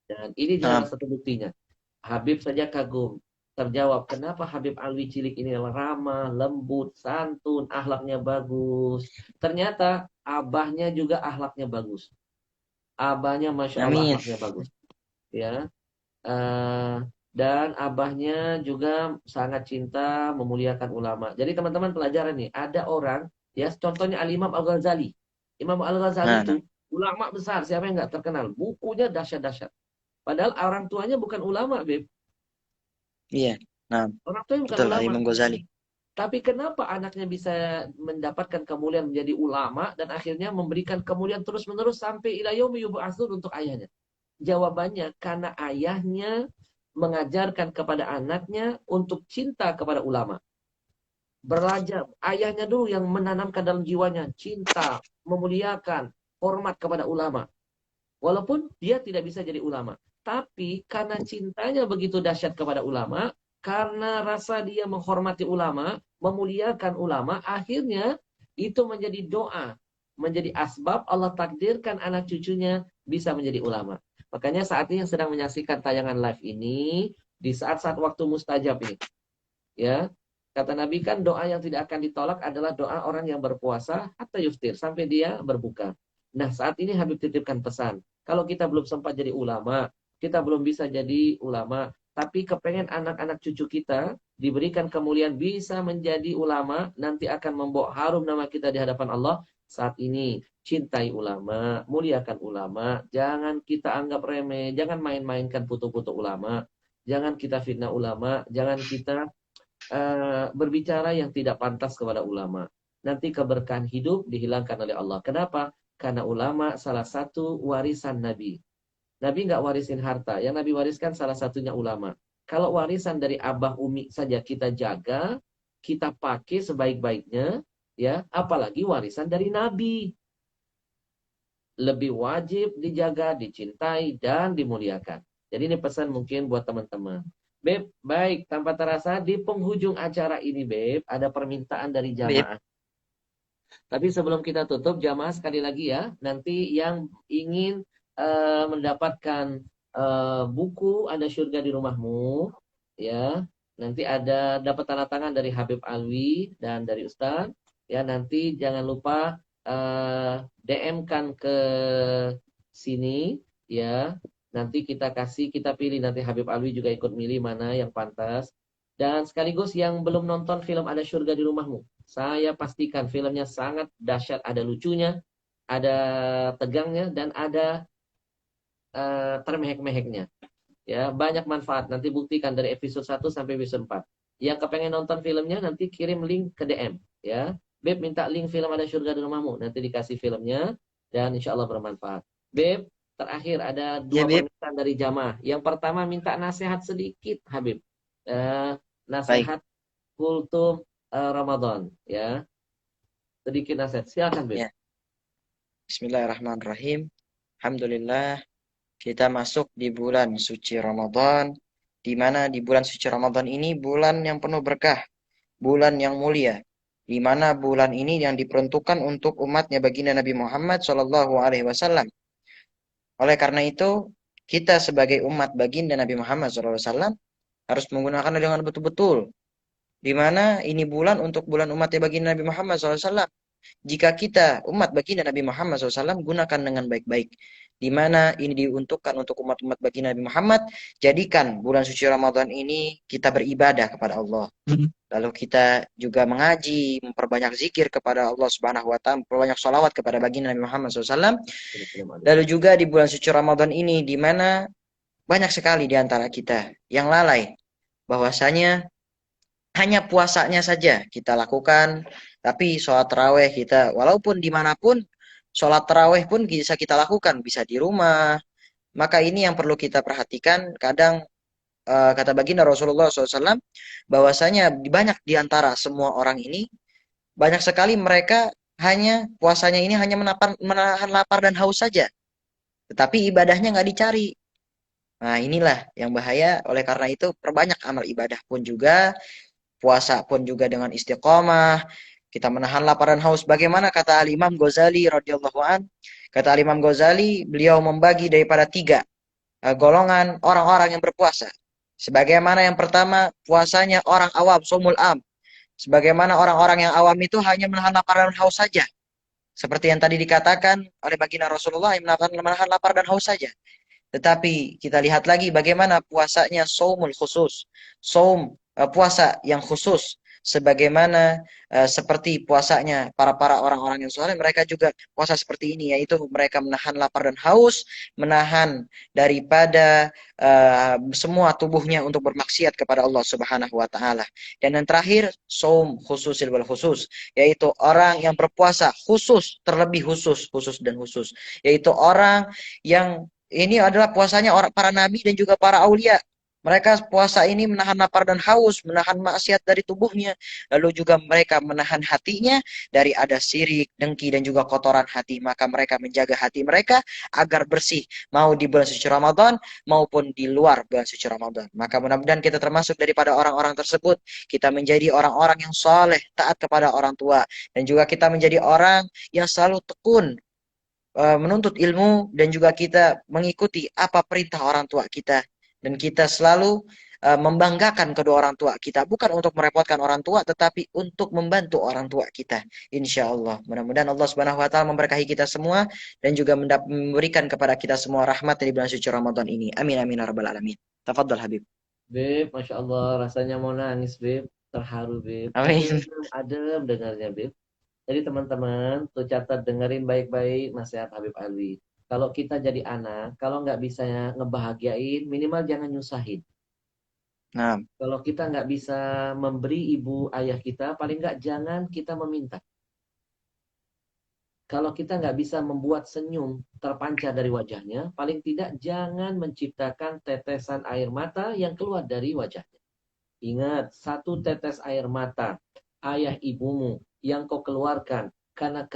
Dan ini Nah, salah satu buktinya. Habib saja kagum. Terjawab, kenapa Habib Alwi Cilik ini ramah, lembut, santun, akhlaknya bagus. Ternyata abahnya juga akhlaknya bagus. Abahnya Masya Allah amin. akhlaknya bagus. Ya, eh, dan abahnya juga sangat cinta memuliakan ulama. Jadi teman-teman pelajaran nih, ada orang, ya contohnya Al-Imam Al-Ghazali. Imam Al-Ghazali Nah, itu ulama besar, siapa yang nggak terkenal? Bukunya dahsyat-dahsyat. Padahal orang tuanya bukan ulama, Beb. iya. Nah, Orang tuanya bukan betul, ulama. Imam Ghazali. Tapi kenapa anaknya bisa mendapatkan kemuliaan menjadi ulama dan akhirnya memberikan kemuliaan terus-menerus sampai ila yaumi yub'atsun untuk ayahnya? Jawabannya karena ayahnya mengajarkan kepada anaknya untuk cinta kepada ulama. Belajar. Ayahnya dulu yang menanamkan dalam jiwanya cinta, memuliakan, hormat kepada ulama. Walaupun dia tidak bisa jadi ulama. Tapi karena cintanya begitu dahsyat kepada ulama, karena rasa dia menghormati ulama, memuliakan ulama, akhirnya itu menjadi doa, menjadi asbab Allah takdirkan anak cucunya bisa menjadi ulama. Makanya saat ini yang sedang menyaksikan tayangan live ini, di saat-saat waktu mustajab ini, ya, kata Nabi kan doa yang tidak akan ditolak adalah doa orang yang berpuasa hatta yuftir sampai dia berbuka. Nah, saat ini Habib titipkan pesan. Kalau kita belum sempat jadi ulama, kita belum bisa jadi ulama, tapi kepengen anak-anak cucu kita diberikan kemuliaan bisa menjadi ulama, nanti akan membawa harum nama kita di hadapan Allah. Saat ini cintai ulama, muliakan ulama, jangan kita anggap remeh, jangan main-mainkan putu-putu ulama, jangan kita fitnah ulama, jangan kita berbicara yang tidak pantas kepada ulama. Nanti keberkahan hidup dihilangkan oleh Allah. Kenapa? Karena ulama salah satu warisan Nabi. Nabi nggak warisin harta. Yang Nabi wariskan salah satunya ulama. Kalau warisan dari abah umi saja kita jaga, kita pakai sebaik-baiknya, ya, apalagi warisan dari Nabi. Lebih wajib dijaga, dicintai, dan dimuliakan. Jadi ini pesan mungkin buat teman-teman. Beb, baik, tanpa terasa di penghujung acara ini, Beb, ada permintaan dari Bib. jamaah. Tapi sebelum kita tutup, jamaah sekali lagi ya, nanti yang ingin mendapatkan buku Ada Surga di Rumahmu, ya, nanti ada dapat tanda tangan dari Habib Alwi dan dari Ustadz, ya, nanti jangan lupa DM-kan ke sini, ya, nanti kita kasih, kita pilih, nanti Habib Alwi juga ikut milih mana yang pantas. Dan sekaligus yang belum nonton film Ada Surga di Rumahmu, saya pastikan filmnya sangat dahsyat, ada lucunya, ada tegangnya, dan ada termehek-meheknya. Ya, banyak manfaat. Nanti buktikan dari episode 1 sampai episode 4. Yang kepengen nonton filmnya nanti kirim link ke DM ya. Beb minta link film Ada Surga di Rumahmu. Nanti dikasih filmnya dan insya Allah bermanfaat. Beb, terakhir ada Ya, dua Bib. permintaan dari jamaah. Yang pertama minta nasihat sedikit Habib. Eh, Baik. nasihat kultum Ramadan ya. Sedikit nasihat. Silakan Beb. Ya. Bismillahirrahmanirrahim. Alhamdulillah, kita masuk di bulan suci Ramadan, di mana di bulan suci Ramadan ini bulan yang penuh berkah, bulan yang mulia, di mana bulan ini yang diperuntukkan untuk umatnya baginda Nabi Muhammad Shallallahu Alaihi Wasallam. Oleh karena itu, kita sebagai umat baginda Nabi Muhammad SAW harus menggunakannya dengan betul-betul. Di mana ini bulan untuk bulan umatnya baginda Nabi Muhammad SAW. Jika kita umat baginda Nabi Muhammad SAW gunakan dengan baik-baik. Di mana ini diuntukkan untuk umat-umat baginda Nabi Muhammad, jadikan bulan suci Ramadan ini kita beribadah kepada Allah. Lalu kita juga mengaji, memperbanyak zikir kepada Allah Subhanahu wa taala, memperbanyak sholawat kepada baginda Nabi Muhammad SAW. Lalu juga di bulan suci Ramadan ini di mana banyak sekali di antara kita yang lalai bahwasanya hanya puasanya saja kita lakukan, tapi sholat taraweh kita, walaupun dimanapun, sholat taraweh pun bisa kita lakukan, bisa di rumah. Maka ini yang perlu kita perhatikan. Kadang kata baginda Rasulullah SAW, bahwasanya banyak di antara semua orang ini, banyak sekali mereka hanya puasanya ini hanya menahan lapar dan haus saja, tetapi ibadahnya nggak dicari. Nah inilah yang bahaya. Oleh karena itu perbanyak amal ibadah pun juga, puasa pun juga dengan istiqomah. Kita menahan lapar dan haus. Bagaimana kata Al-Imam Ghazali radhiyallahu an? Kata Al-Imam Ghazali, beliau membagi daripada tiga golongan orang-orang yang berpuasa. Sebagaimana yang pertama, puasanya orang awam, somul am. Sebagaimana orang-orang yang awam itu hanya menahan lapar dan haus saja. Seperti yang tadi dikatakan oleh baginda Rasulullah, yang menahan lapar dan haus saja. Tetapi kita lihat lagi bagaimana puasanya saumul khusus. Puasa yang khusus. Sebagaimana seperti puasanya para orang-orang yang soleh, mereka juga puasa seperti ini, yaitu mereka menahan lapar dan haus, menahan daripada semua tubuhnya untuk bermaksiat kepada Allah Subhanahu wa taala. Dan yang terakhir, saum khususil wal khusus, yaitu orang yang berpuasa khusus, terlebih khusus dan khusus, yaitu orang yang ini adalah puasanya orang para nabi dan juga para aulia. Mereka puasa ini menahan lapar dan haus, menahan maksiat dari tubuhnya. Lalu juga mereka menahan hatinya dari ada syirik, dengki, dan juga kotoran hati. Maka mereka menjaga hati mereka agar bersih. Mau di bulan suci Ramadan maupun di luar bulan suci Ramadan. Maka mudah-mudahan kita termasuk daripada orang-orang tersebut. Kita menjadi orang-orang yang soleh, taat kepada orang tua. Dan juga kita menjadi orang yang selalu tekun menuntut ilmu, dan juga kita mengikuti apa perintah orang tua kita, dan kita selalu membanggakan kedua orang tua kita, bukan untuk merepotkan orang tua tetapi untuk membantu orang tua kita. Insya Allah mudah-mudahan Allah Subhanahu wa taala memberkahi kita semua dan juga memberikan kepada kita semua rahmat di bulan suci Ramadan ini. Amin amin ya rabbal alamin. Tafadhal Habib. Beb, Masya Allah, rasanya mau nangis, Beb. Terharu, Beb. Amin. Adem dengarnya, Beb. Jadi teman-teman, tuh catat dengerin baik-baik nasihat Habib Alwi. Kalau kita jadi anak, kalau nggak bisa ngebahagiain, minimal jangan nyusahin. Nah, Kalau kita nggak bisa memberi ibu ayah kita, paling nggak jangan kita meminta. Kalau kita nggak bisa membuat senyum terpancar dari wajahnya, paling tidak jangan menciptakan tetesan air mata yang keluar dari wajahnya. Ingat, satu tetes air mata ayah ibumu yang kau keluarkan karena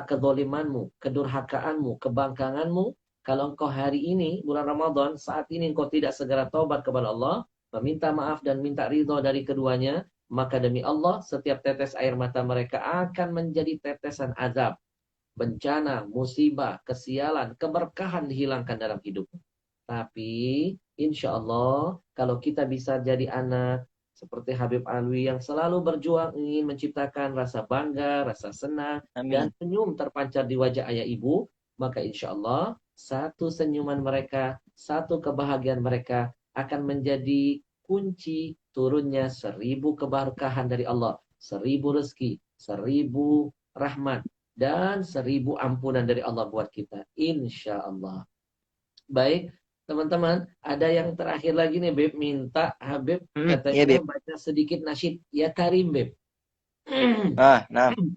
kedolimanmu, kedurhakaanmu, kebangkanganmu, kalau engkau hari ini, bulan Ramadan, saat ini engkau tidak segera taubat kepada Allah, meminta maaf dan minta ridho dari keduanya, maka demi Allah, setiap tetes air mata mereka akan menjadi tetesan azab, bencana, musibah, kesialan, keberkahan dihilangkan dalam hidupmu. Tapi, insya Allah, kalau kita bisa jadi anak seperti Habib Alwi yang selalu berjuang ingin menciptakan rasa bangga, rasa senang, dan amin. senyum terpancar di wajah ayah ibu, maka insya Allah satu senyuman mereka, satu kebahagiaan mereka akan menjadi kunci turunnya 1000 keberkahan dari Allah, 1000 rezeki, 1000 rahmat, dan 1000 ampunan dari Allah buat kita. Insya Allah. Baik, Teman-teman, ada yang terakhir lagi nih, Beb. Minta Habib Iya, katanya Beb. baca sedikit nasyid. Ya Karim, Beb. Nah. Mudah-mudahan jadi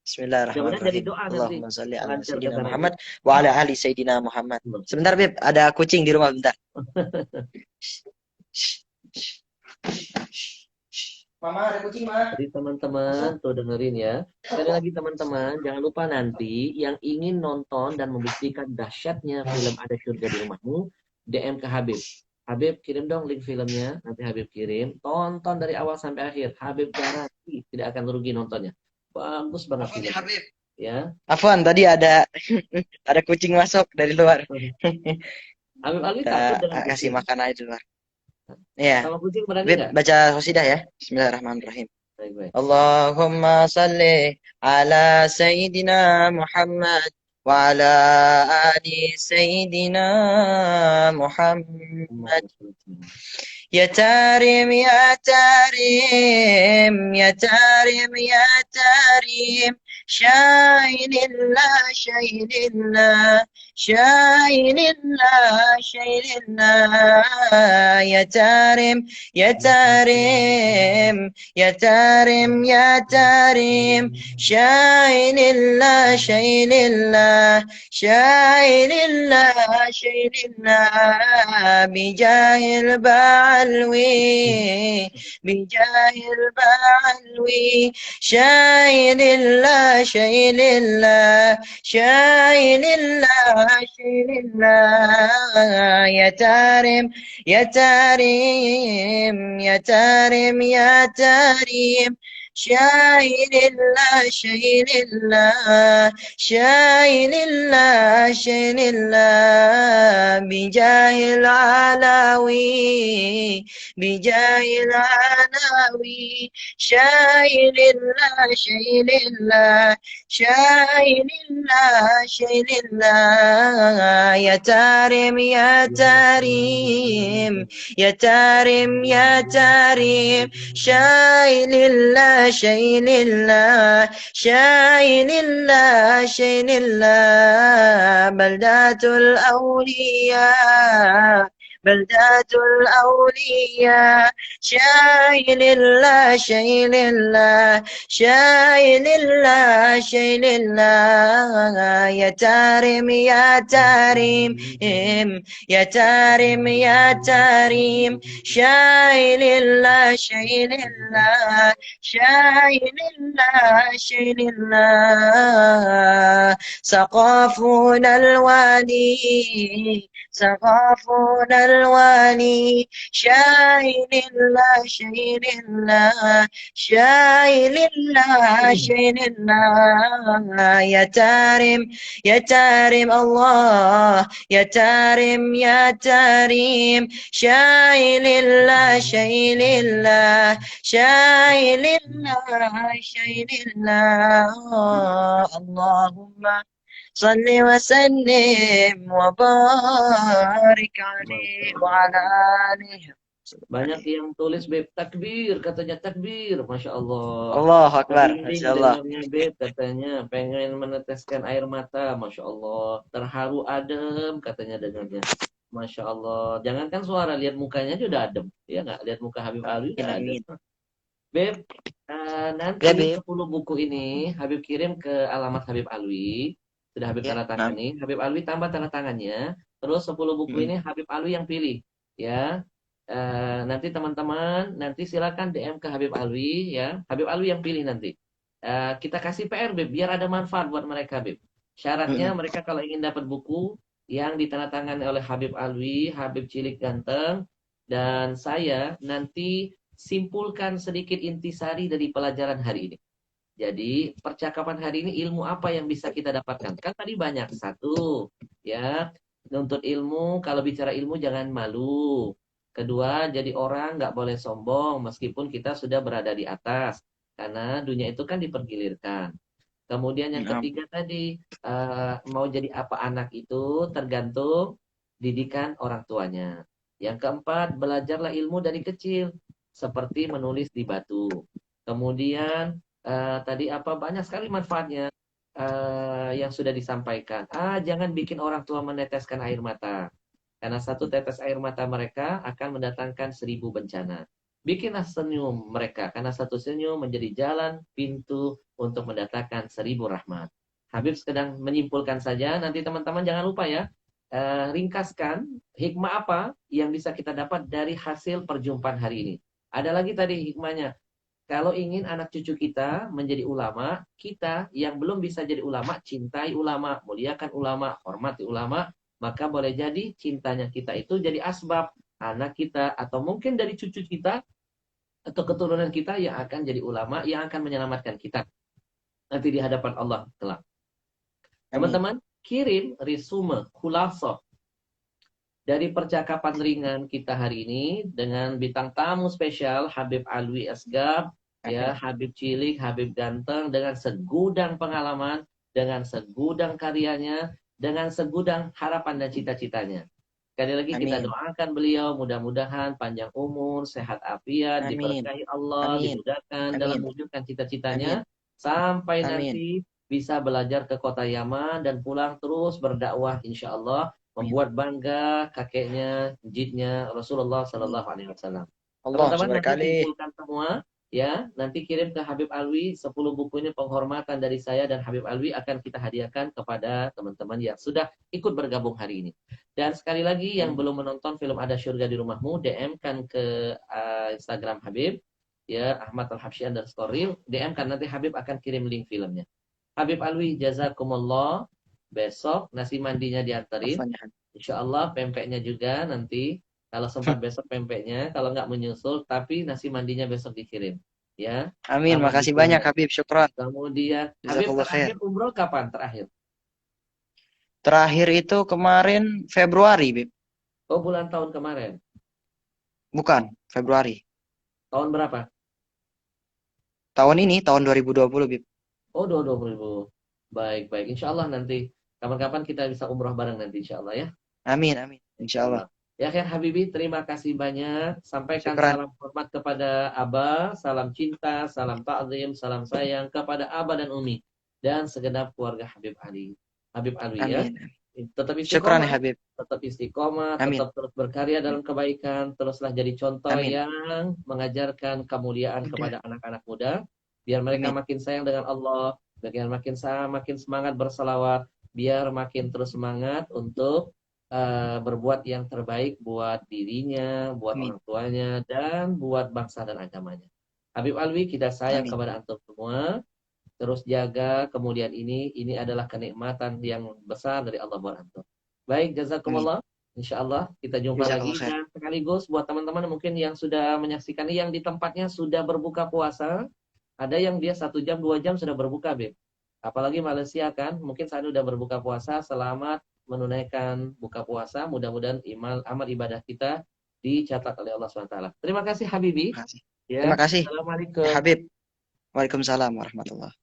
Bismillahirrahmanirrahim. doa nanti. Allahumma salli ala Lancar Sayyidina kata Nabi. Muhammad wa ala ali Sayyidina Muhammad. Sebentar, Beb. Ada kucing di rumah, bentar. Mama, ada kucing, Ma. Jadi teman-teman tuh dengerin ya. Sekali lagi teman-teman, jangan lupa nanti yang ingin nonton dan membuktikan dahsyatnya film Ada Surga di Rumahmu, DM ke Habib. Habib kirim dong link filmnya, nanti Habib kirim. Tonton dari awal sampai akhir. Habib garansi tidak akan rugi nontonnya. Bagus banget Afwan ya, filmnya. Habib. Ya. Afwan, tadi ada ada kucing masuk dari luar. Habib Ali takut Kita dengan kasih kucing. makan aja di luar. Iya. Sama kucing berani Beb, nggak? baca qasidah ya. Bismillahirrahmanirrahim. Baik-baik. Allahumma salli ala Sayyidina Muhammad wa ala ali Sayyidina Muhammad. يا تارم يا تارم يا تارم يا تارم شاين الله شاين الله شاين الله شاين الله يا تارم يا تارم يا تارم يا تارم شاين الله شاين الله شاين الله شاين الله بجاه البعلوي بجاه البعلوي شاين الله شاين الله شاين الله شاين الله يا تارم يا تارم يا تارم يا تارم شاين الله شاين الله شاين الله شاين الله بجاه العلاوي بجاه العلاوي شاين الله شاين الله شاين الله شاين الله يا تارم يا تاريم يا تارم يا تاريم شاين الله شاين الله شاين الله شاين الله بلدات الأولياء بلدات الأولياء شاين الله شاين الله شاين الله شاين الله يا تارم يا تاريم يا تارم يا تاريم شاين الله شاين الله شاين الله شاين الله سقافنا الوالي سقافنا الوالي شاين الله شاين الله شاين الله شاين الله يا تارم يا تارم الله يا تارم يا تاريم شاين الله شاين الله شاين الله شاين الله اللهم صل وسلم وبارك عليه وعلى آله. Banyak yang tulis Beb takbir, katanya takbir, Masya Allah. Allah Akbar, Merinding Masya Allah. dengarnya Beb, katanya pengen meneteskan air mata, Masya Allah. Terharu adem, katanya dengarnya. Masya Allah. Jangankan suara, lihat mukanya aja udah adem. Iya nggak? Lihat muka Habib Ali udah adem. Beb, nanti Ya, Beb. 10 buku ini Habib kirim ke alamat Habib Alwi. Sudah Habib tanda tangani. Habib Alwi tambah tanda tangannya. Terus 10 buku ini Habib Alwi yang pilih. Ya. Nanti teman-teman nanti silakan DM ke Habib Alwi ya. Habib Alwi yang pilih nanti. Kita kasih PR Beb biar ada manfaat buat mereka Beb. Syaratnya mereka kalau ingin dapat buku yang ditandatangani oleh Habib Alwi, Habib Cilik Ganteng dan saya nanti simpulkan sedikit intisari dari pelajaran hari ini. Jadi percakapan hari ini ilmu apa yang bisa kita dapatkan? Kan tadi banyak. Satu, ya nuntut ilmu. Kalau bicara ilmu jangan malu. Kedua, jadi orang nggak boleh sombong meskipun kita sudah berada di atas. Karena dunia itu kan dipergilirkan. Kemudian yang ketiga tadi, mau jadi apa anak itu tergantung didikan orang tuanya. Yang keempat, belajarlah ilmu dari kecil. Seperti menulis di batu. Kemudian, tadi apa banyak sekali manfaatnya yang sudah disampaikan. Jangan bikin orang tua meneteskan air mata. Karena satu tetes air mata mereka akan mendatangkan 1000 bencana. Bikinlah senyum mereka, karena satu senyum menjadi jalan pintu untuk mendatangkan 1000 rahmat. Habib sedang menyimpulkan saja, nanti teman-teman jangan lupa ya, ringkaskan hikmah apa yang bisa kita dapat dari hasil perjumpaan hari ini. Ada lagi tadi hikmahnya, kalau ingin anak cucu kita menjadi ulama, kita yang belum bisa jadi ulama, cintai ulama, muliakan ulama, hormati ulama, maka boleh jadi cintanya kita itu jadi asbab anak kita atau mungkin dari cucu kita atau keturunan kita yang akan jadi ulama yang akan menyelamatkan kita nanti di hadapan Allah kelak. Amin. Teman-teman, kirim resume khulasoh dari percakapan ringan kita hari ini dengan bintang tamu spesial Habib Alwi Asgab, ya, Habib Cilik, Habib Ganteng, dengan segudang pengalaman, dengan segudang karyanya, dengan segudang harapan dan cita-citanya. Sekali lagi kita Amin. doakan beliau mudah-mudahan panjang umur, sehat afiat, Amin. diberkahi Allah, Amin. dimudahkan dalam Amin. mewujudkan Amin. cita-citanya sampai Amin. nanti bisa belajar ke kota Yaman dan pulang terus berdakwah insya Allah, Amin. membuat bangga kakeknya, jidnya Rasulullah Amin. Sallallahu Alaihi Wasallam. Allah Teman-teman nanti sekali. kumpulkan semua, ya, nanti kirim ke Habib Alwi 10 bukunya penghormatan dari saya dan Habib Alwi akan kita hadiahkan kepada teman-teman yang sudah ikut bergabung hari ini. Dan sekali lagi yang Amin. belum menonton film Ada Syurga di Rumahmu, DM kan ke Instagram Habib, ya, Ahmad Al-Habsyi _ DM kan, nanti Habib akan kirim link filmnya. Habib Alwi, jazakumullah. Besok nasi mandinya diantarin. Afwan ya. Insya Allah pempeknya juga nanti. Kalau sempat besok pempeknya, kalau nggak menyusul, tapi nasi mandinya besok dikirim. Ya, Amin. selamat Makasih banyak ditunggu. Habib. Syukran. Kemudian, Habib Jazakallah khair. terakhir umroh kapan terakhir? Terakhir itu kemarin Februari, Bib. Oh, bulan tahun kemarin. Bukan, Februari. Tahun berapa? Tahun ini, tahun 2020, Bib. Oh, 2020. Baik, baik. Insya Allah nanti, kapan-kapan kita bisa umroh bareng nanti, insya Allah ya. Amin, amin. Insya Insya Allah. Allah. Ya kan Habibi, terima kasih banyak. Sampaikan Syukran. salam hormat kepada Abah, salam cinta, salam ta'zim, salam sayang kepada Abah dan Umi. Dan segenap keluarga Habib Ali. Habib Alwi ya. Amin. Tetap Syukran ya istiqomah, Habib. tetap istiqomah, Amin. tetap terus berkarya dalam kebaikan, teruslah jadi contoh Amin. yang mengajarkan kemuliaan Udah. kepada anak-anak muda, biar mereka Amin. makin sayang dengan Allah, biar makin semangat berselawat, biar makin terus semangat untuk berbuat yang terbaik buat dirinya, buat Amin. orang tuanya, dan buat bangsa dan agamanya. Habib Alwi, kita sayang Amin. kepada antum semua. Terus jaga kemudian ini adalah kenikmatan yang besar dari Allah buat antum. Baik, Amin. jazakumullah. Insya Allah kita jumpa lagi. Jazakallah khair. Dan sekaligus buat teman-teman mungkin yang sudah menyaksikan ini, yang di tempatnya sudah berbuka puasa, ada yang dia 1 jam 2 jam sudah berbuka, Beb. Apalagi Malaysia kan, mungkin saat udah berbuka puasa. Selamat menunaikan buka puasa. Mudah-mudahan amal ibadah kita dicatat oleh Allah SWT. Terima kasih Habibi. Terima kasih. Ya. Terima kasih. Assalamualaikum. Ya Habib. Waalaikumsalam warahmatullahi.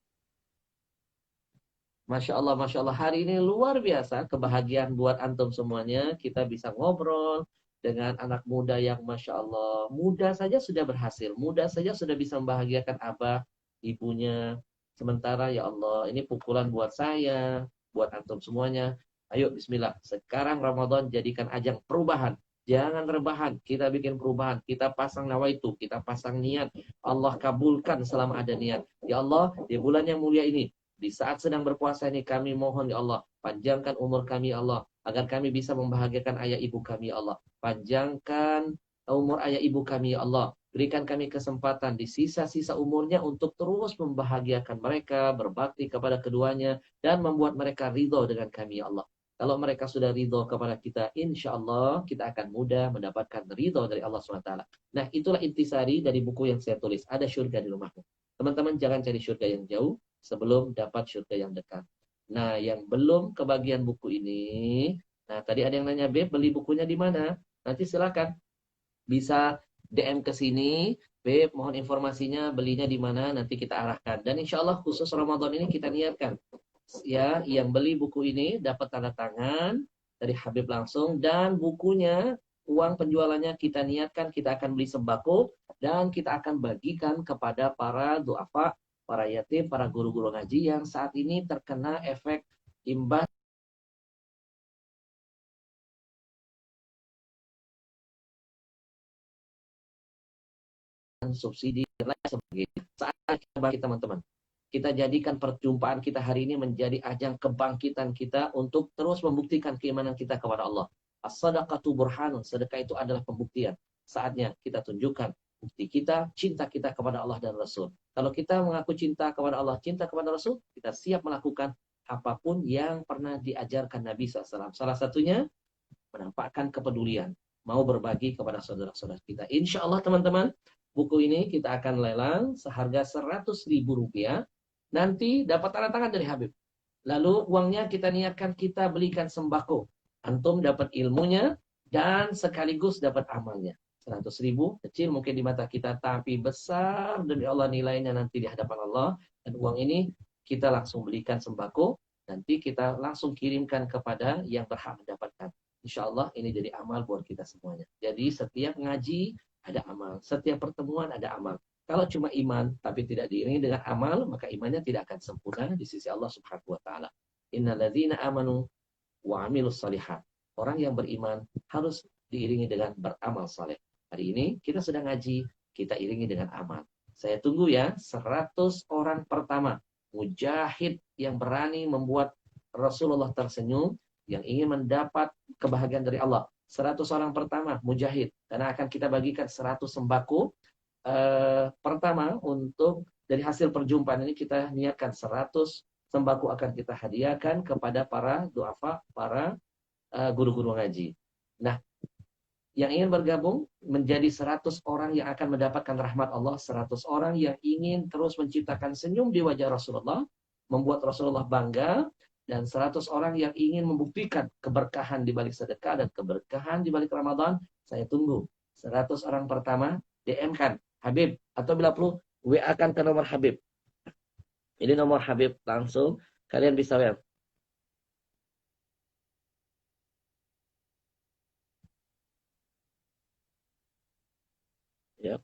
Masya Allah, Masya Allah. Hari ini luar biasa. Kebahagiaan buat antum semuanya. Kita bisa ngobrol dengan anak muda yang Masya Allah. Muda saja sudah berhasil. Muda saja sudah bisa membahagiakan abah, ibunya. Sementara ya Allah, ini pukulan buat saya, buat antum semuanya. Ayo bismillah. Sekarang Ramadan jadikan ajang perubahan. Jangan rebahan. Kita bikin perubahan. Kita pasang nawaitu. Kita pasang niat. Allah kabulkan selama ada niat. Ya Allah, di bulan yang mulia ini, di saat sedang berpuasa ini, kami mohon ya Allah, panjangkan umur kami ya Allah, agar kami bisa membahagiakan ayah ibu kami ya Allah. Panjangkan umur ayah ibu kami ya Allah. Berikan kami kesempatan di sisa-sisa umurnya untuk terus membahagiakan mereka, berbakti kepada keduanya, dan membuat mereka ridho dengan kami ya Allah. Kalau mereka sudah ridho kepada kita, insya Allah kita akan mudah mendapatkan ridho dari Allah SWT. Nah, itulah intisari dari buku yang saya tulis. Ada Syurga di Rumahmu. Teman-teman jangan cari syurga yang jauh sebelum dapat syurga yang dekat. Nah, yang belum kebagian buku ini, nah tadi ada yang nanya, Beb, beli bukunya di mana? Nanti silakan bisa DM ke sini, Beb, mohon informasinya, belinya di mana, nanti kita arahkan. Dan insya Allah khusus Ramadan ini kita niatkan, ya, yang beli buku ini dapat tanda tangan dari Habib langsung, dan bukunya, uang penjualannya kita niatkan kita akan beli sembako dan kita akan bagikan kepada para duafa, para yatim, para guru-guru ngaji yang saat ini terkena efek imbas subsidi, dan lain sebagainya. Saat kita bagi teman-teman. Kita jadikan perjumpaan kita hari ini menjadi ajang kebangkitan kita untuk terus membuktikan keimanan kita kepada Allah. As-sadaqatu burhanun. Sedekah itu adalah pembuktian. Saatnya kita tunjukkan bukti kita, cinta kita kepada Allah dan Rasul. Kalau kita mengaku cinta kepada Allah, cinta kepada Rasul, kita siap melakukan apapun yang pernah diajarkan Nabi SAW. Salah satunya, menampakkan kepedulian. Mau berbagi kepada saudara-saudara kita. Insya Allah teman-teman, buku ini kita akan lelang seharga Rp100.000. Nanti dapat tanda tangan dari Habib. Lalu uangnya kita niatkan kita belikan sembako. Antum dapat ilmunya dan sekaligus dapat amalnya. 100.000 kecil mungkin di mata kita, tapi besar demi Allah nilainya nanti di hadapan Allah. Dan uang ini kita langsung belikan sembako. Nanti kita langsung kirimkan kepada yang berhak mendapatkan. Insya Allah ini jadi amal buat kita semuanya. Jadi setiap ngaji ada amal. Setiap pertemuan ada amal. Kalau cuma iman tapi tidak diiringi dengan amal, maka imannya tidak akan sempurna di sisi Allah Subhanahu wa taala. Innalladzina amanu wa 'amilus shalihat. Orang yang beriman harus diiringi dengan beramal saleh. Hari ini kita sedang ngaji, kita iringi dengan amal. Saya tunggu ya 100 orang pertama mujahid yang berani membuat Rasulullah tersenyum, yang ingin mendapat kebahagiaan dari Allah. 100 orang pertama mujahid, karena akan kita bagikan 100 sembako. Pertama untuk dari hasil perjumpaan ini kita niatkan 100 sembako akan kita hadiahkan kepada para duafa, para guru-guru ngaji. Nah, yang ingin bergabung menjadi 100 orang yang akan mendapatkan rahmat Allah, 100 orang yang ingin terus menciptakan senyum di wajah Rasulullah, membuat Rasulullah bangga, dan 100 orang yang ingin membuktikan keberkahan di balik sedekah dan keberkahan di balik Ramadan. Saya tunggu 100 orang pertama DM-kan Habib, atau bila perlu WA-kan ke nomor Habib. Ini nomor Habib langsung, kalian bisa WA. Ya.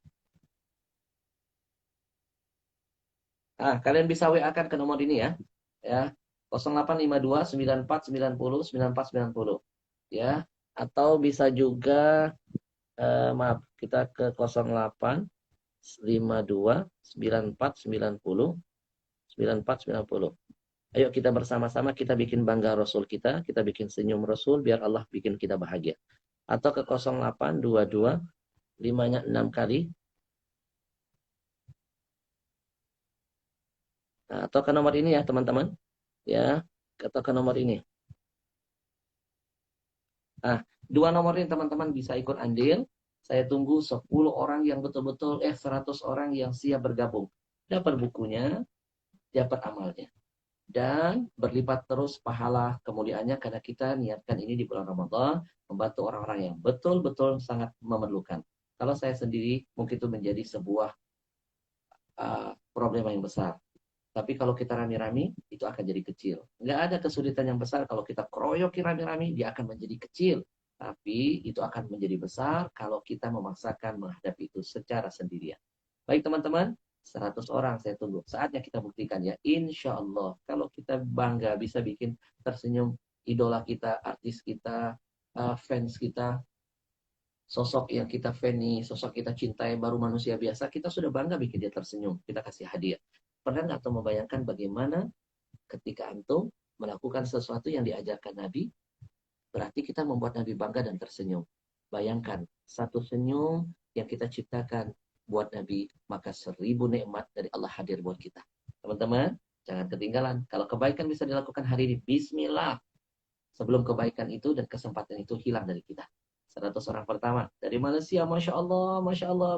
Kalian bisa WA-kan ke nomor ini ya. Ya. 0852 94 90 94 90. Ya. Atau bisa juga maaf, kita ke 08 52 94 90 94 90. Ayo kita bersama-sama kita bikin bangga Rasul kita bikin senyum Rasul biar Allah bikin kita bahagia. Atau ke 0822 5-nya 6 kali. Atau ke nomor ini ya teman-teman. Ya, atau ke nomor ini. Dua nomor ini teman-teman bisa ikut andil. Saya tunggu 10 orang yang betul-betul 100 orang yang siap bergabung. Dapat bukunya, dapat amalnya. Dan berlipat terus pahala kemuliaannya karena kita niatkan ini di bulan Ramadan membantu orang-orang yang betul-betul sangat memerlukan. Kalau saya sendiri mungkin itu menjadi sebuah problema yang besar. Tapi kalau kita rame-rame, itu akan jadi kecil. Nggak ada kesulitan yang besar kalau kita keroyokin rame-rame, dia akan menjadi kecil. Tapi itu akan menjadi besar kalau kita memaksakan menghadapi itu secara sendirian. Baik teman-teman, 100 orang saya tunggu. Saatnya kita buktikan ya. Insya Allah, kalau kita bangga bisa bikin tersenyum idola kita, artis kita, fans kita, sosok yang kita fani, sosok kita cintai, baru manusia biasa, kita sudah bangga bikin dia tersenyum. Kita kasih hadiah. Pernah nggak tuh membayangkan bagaimana ketika antum melakukan sesuatu yang diajarkan Nabi, berarti kita membuat Nabi bangga dan tersenyum. Bayangkan, satu senyum yang kita ciptakan buat Nabi, maka 1000 nikmat dari Allah hadir buat kita. Teman-teman, jangan ketinggalan. Kalau kebaikan bisa dilakukan hari ini, bismillah. Sebelum kebaikan itu dan kesempatan itu hilang dari kita. 100 orang pertama dari Malaysia, Masya Allah,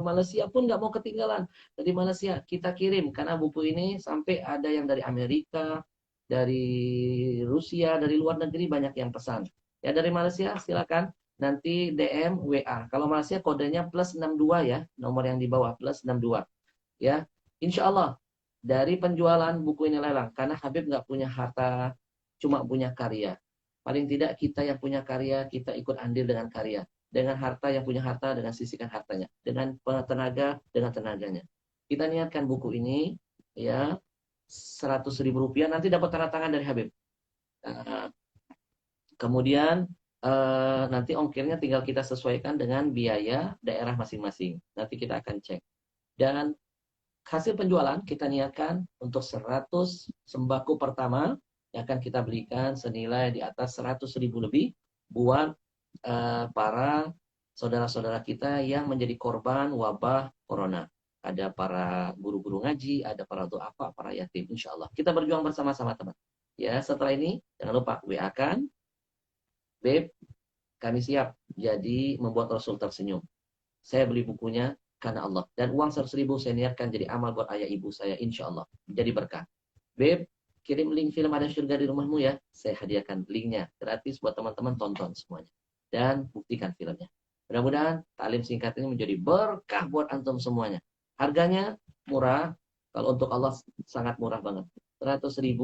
Malaysia pun nggak mau ketinggalan. Dari Malaysia kita kirim, karena buku ini sampai ada yang dari Amerika, dari Rusia, dari luar negeri banyak yang pesan. Ya dari Malaysia silakan nanti DM WA. Kalau Malaysia kodenya +62 ya, nomor yang di bawah +62. Ya, Insya Allah dari penjualan buku ini lelang, karena Habib nggak punya harta, cuma punya karya. Paling tidak kita yang punya karya, kita ikut andil dengan karya. Dengan harta yang punya harta, dengan sisihkan hartanya. Dengan tenaga, dengan tenaganya. Kita niatkan buku ini, ya, Rp100.000, nanti dapat tanda tangan dari Habib. Kemudian, nanti ongkirnya tinggal kita sesuaikan dengan biaya daerah masing-masing. Nanti kita akan cek. Dan hasil penjualan kita niatkan untuk 100 sembako pertama yang akan kita belikan senilai di atas 100.000 lebih buat para saudara-saudara kita yang menjadi korban wabah corona. Ada para guru-guru ngaji, ada para duafa, para yatim, insya Allah. Kita berjuang bersama-sama teman. Ya, setelah ini jangan lupa WA kan, Beb, kami siap jadi membuat Rasul tersenyum. Saya beli bukunya karena Allah. Dan uang 100.000 saya niatkan jadi amal buat ayah ibu saya, insya Allah. Jadi berkah. Beb, kirim link film Ada Surga di Rumahmu ya. Saya hadiahkan linknya. Gratis buat teman-teman tonton semuanya. Dan buktikan filmnya. Mudah-mudahan taklim singkat ini menjadi berkah buat antum semuanya. Harganya murah. Kalau untuk Allah sangat murah banget. 100.000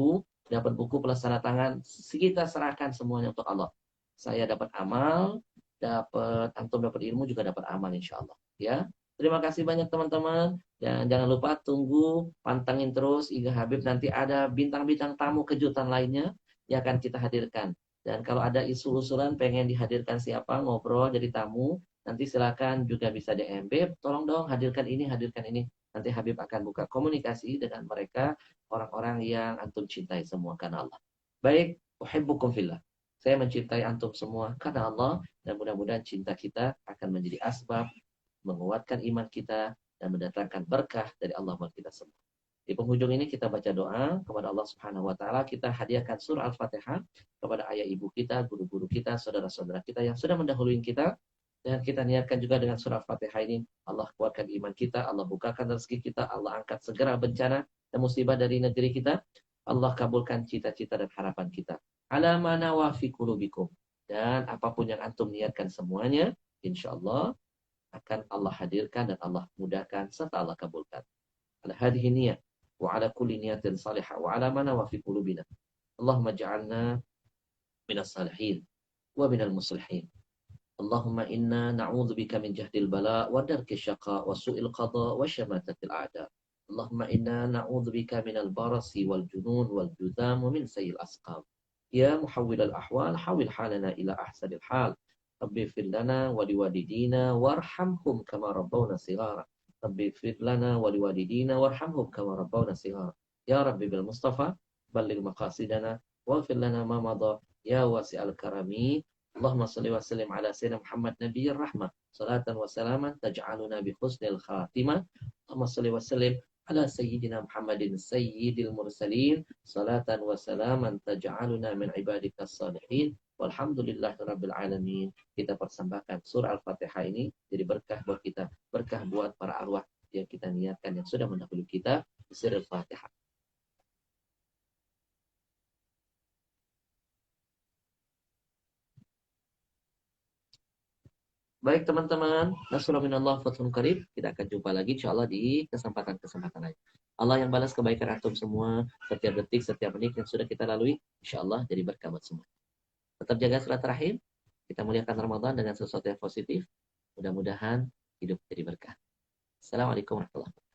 dapat buku plus tanda tangan. Kita serahkan semuanya untuk Allah. Saya dapat amal, dapat antum dapat ilmu juga dapat amal insya Allah. Ya, terima kasih banyak teman-teman dan jangan lupa tunggu pantengin terus Iga Habib, nanti ada bintang-bintang tamu kejutan lainnya yang akan kita hadirkan. Dan kalau ada usul-usulan pengen dihadirkan siapa ngobrol jadi tamu, nanti silakan juga bisa DM, Beb, tolong dong hadirkan ini, hadirkan ini. Nanti Habib akan buka komunikasi dengan mereka, orang-orang yang antum cintai semua karena Allah. Baik, uhibbukum fillah. Saya mencintai antum semua karena Allah dan mudah-mudahan cinta kita akan menjadi asbab menguatkan iman kita dan mendatangkan berkah dari Allah buat kita semua. Di penghujung ini kita baca doa kepada Allah Subhanahu wa taala, kita hadiahkan surah Al-Fatihah kepada ayah ibu kita, guru-guru kita, saudara-saudara kita yang sudah mendahului kita, dan kita niatkan juga dengan surah Al-Fatihah ini Allah kuatkan iman kita, Allah bukakan rezeki kita, Allah angkat segera bencana dan musibah dari negeri kita, Allah kabulkan cita-cita dan harapan kita. Ala mana wa fi qulubikum. Dan apapun yang antum niatkan semuanya, insya Allah akan Allah hadirkan dan Allah mudahkan serta Allah kabulkan. Ala hadhihi niyat wa ala kulli niyatin salihah wa ala mana wa fi qulubina. Allahumma ja'alna minas salihin wa minal muslihin. Allahumma inna na'udzubika min jahdil bala wa darki syaqa wa su'il qada wa syamatatil a'da. Allahumma inna na'udzubika minal barasi wal junun wal judham wa min sayyil asqam. Ya muhawwilal ahwal, hawil halana ila ahsanil hal. Rabbi fir lana wa liwalidina warhamhum kama rabbawna shighara. Rabbi fir lana wa liwalidina warhamhum kama rabbawna shighara. Ya Rabbi bil Mustafa balligh maqasidana waghfir lana ma madha ya wasi'al karami. Allahumma salli wa sallim ala sayyidina Muhammad nabiyyir rahmah. Salatan wa salaman taj'aluna bi husnil khatimah. Allahumma salli wa sallim ala sayyidina Muhammadin sayyidil mursalin salatan wa salaman taj'aluna min ibadikas salihin walhamdulillahi rabbil alamin. Kita persembahkan surah Al-Fatihah ini jadi berkah buat kita, berkah buat para arwah yang kita niatkan yang sudah mendahului kita. Surah Al-Fatihah. Baik teman-teman, nasrullah minallah fathun qarib. Kita akan jumpa lagi insyaAllah di kesempatan-kesempatan lain. Allah yang balas kebaikan antum semua, setiap detik, setiap menit yang sudah kita lalui, insyaAllah jadi berkah buat semua. Tetap jaga silaturahim, kita muliakan Ramadan dengan sesuatu yang positif. Mudah-mudahan hidup jadi berkah. Assalamualaikum warahmatullahi wabarakatuh.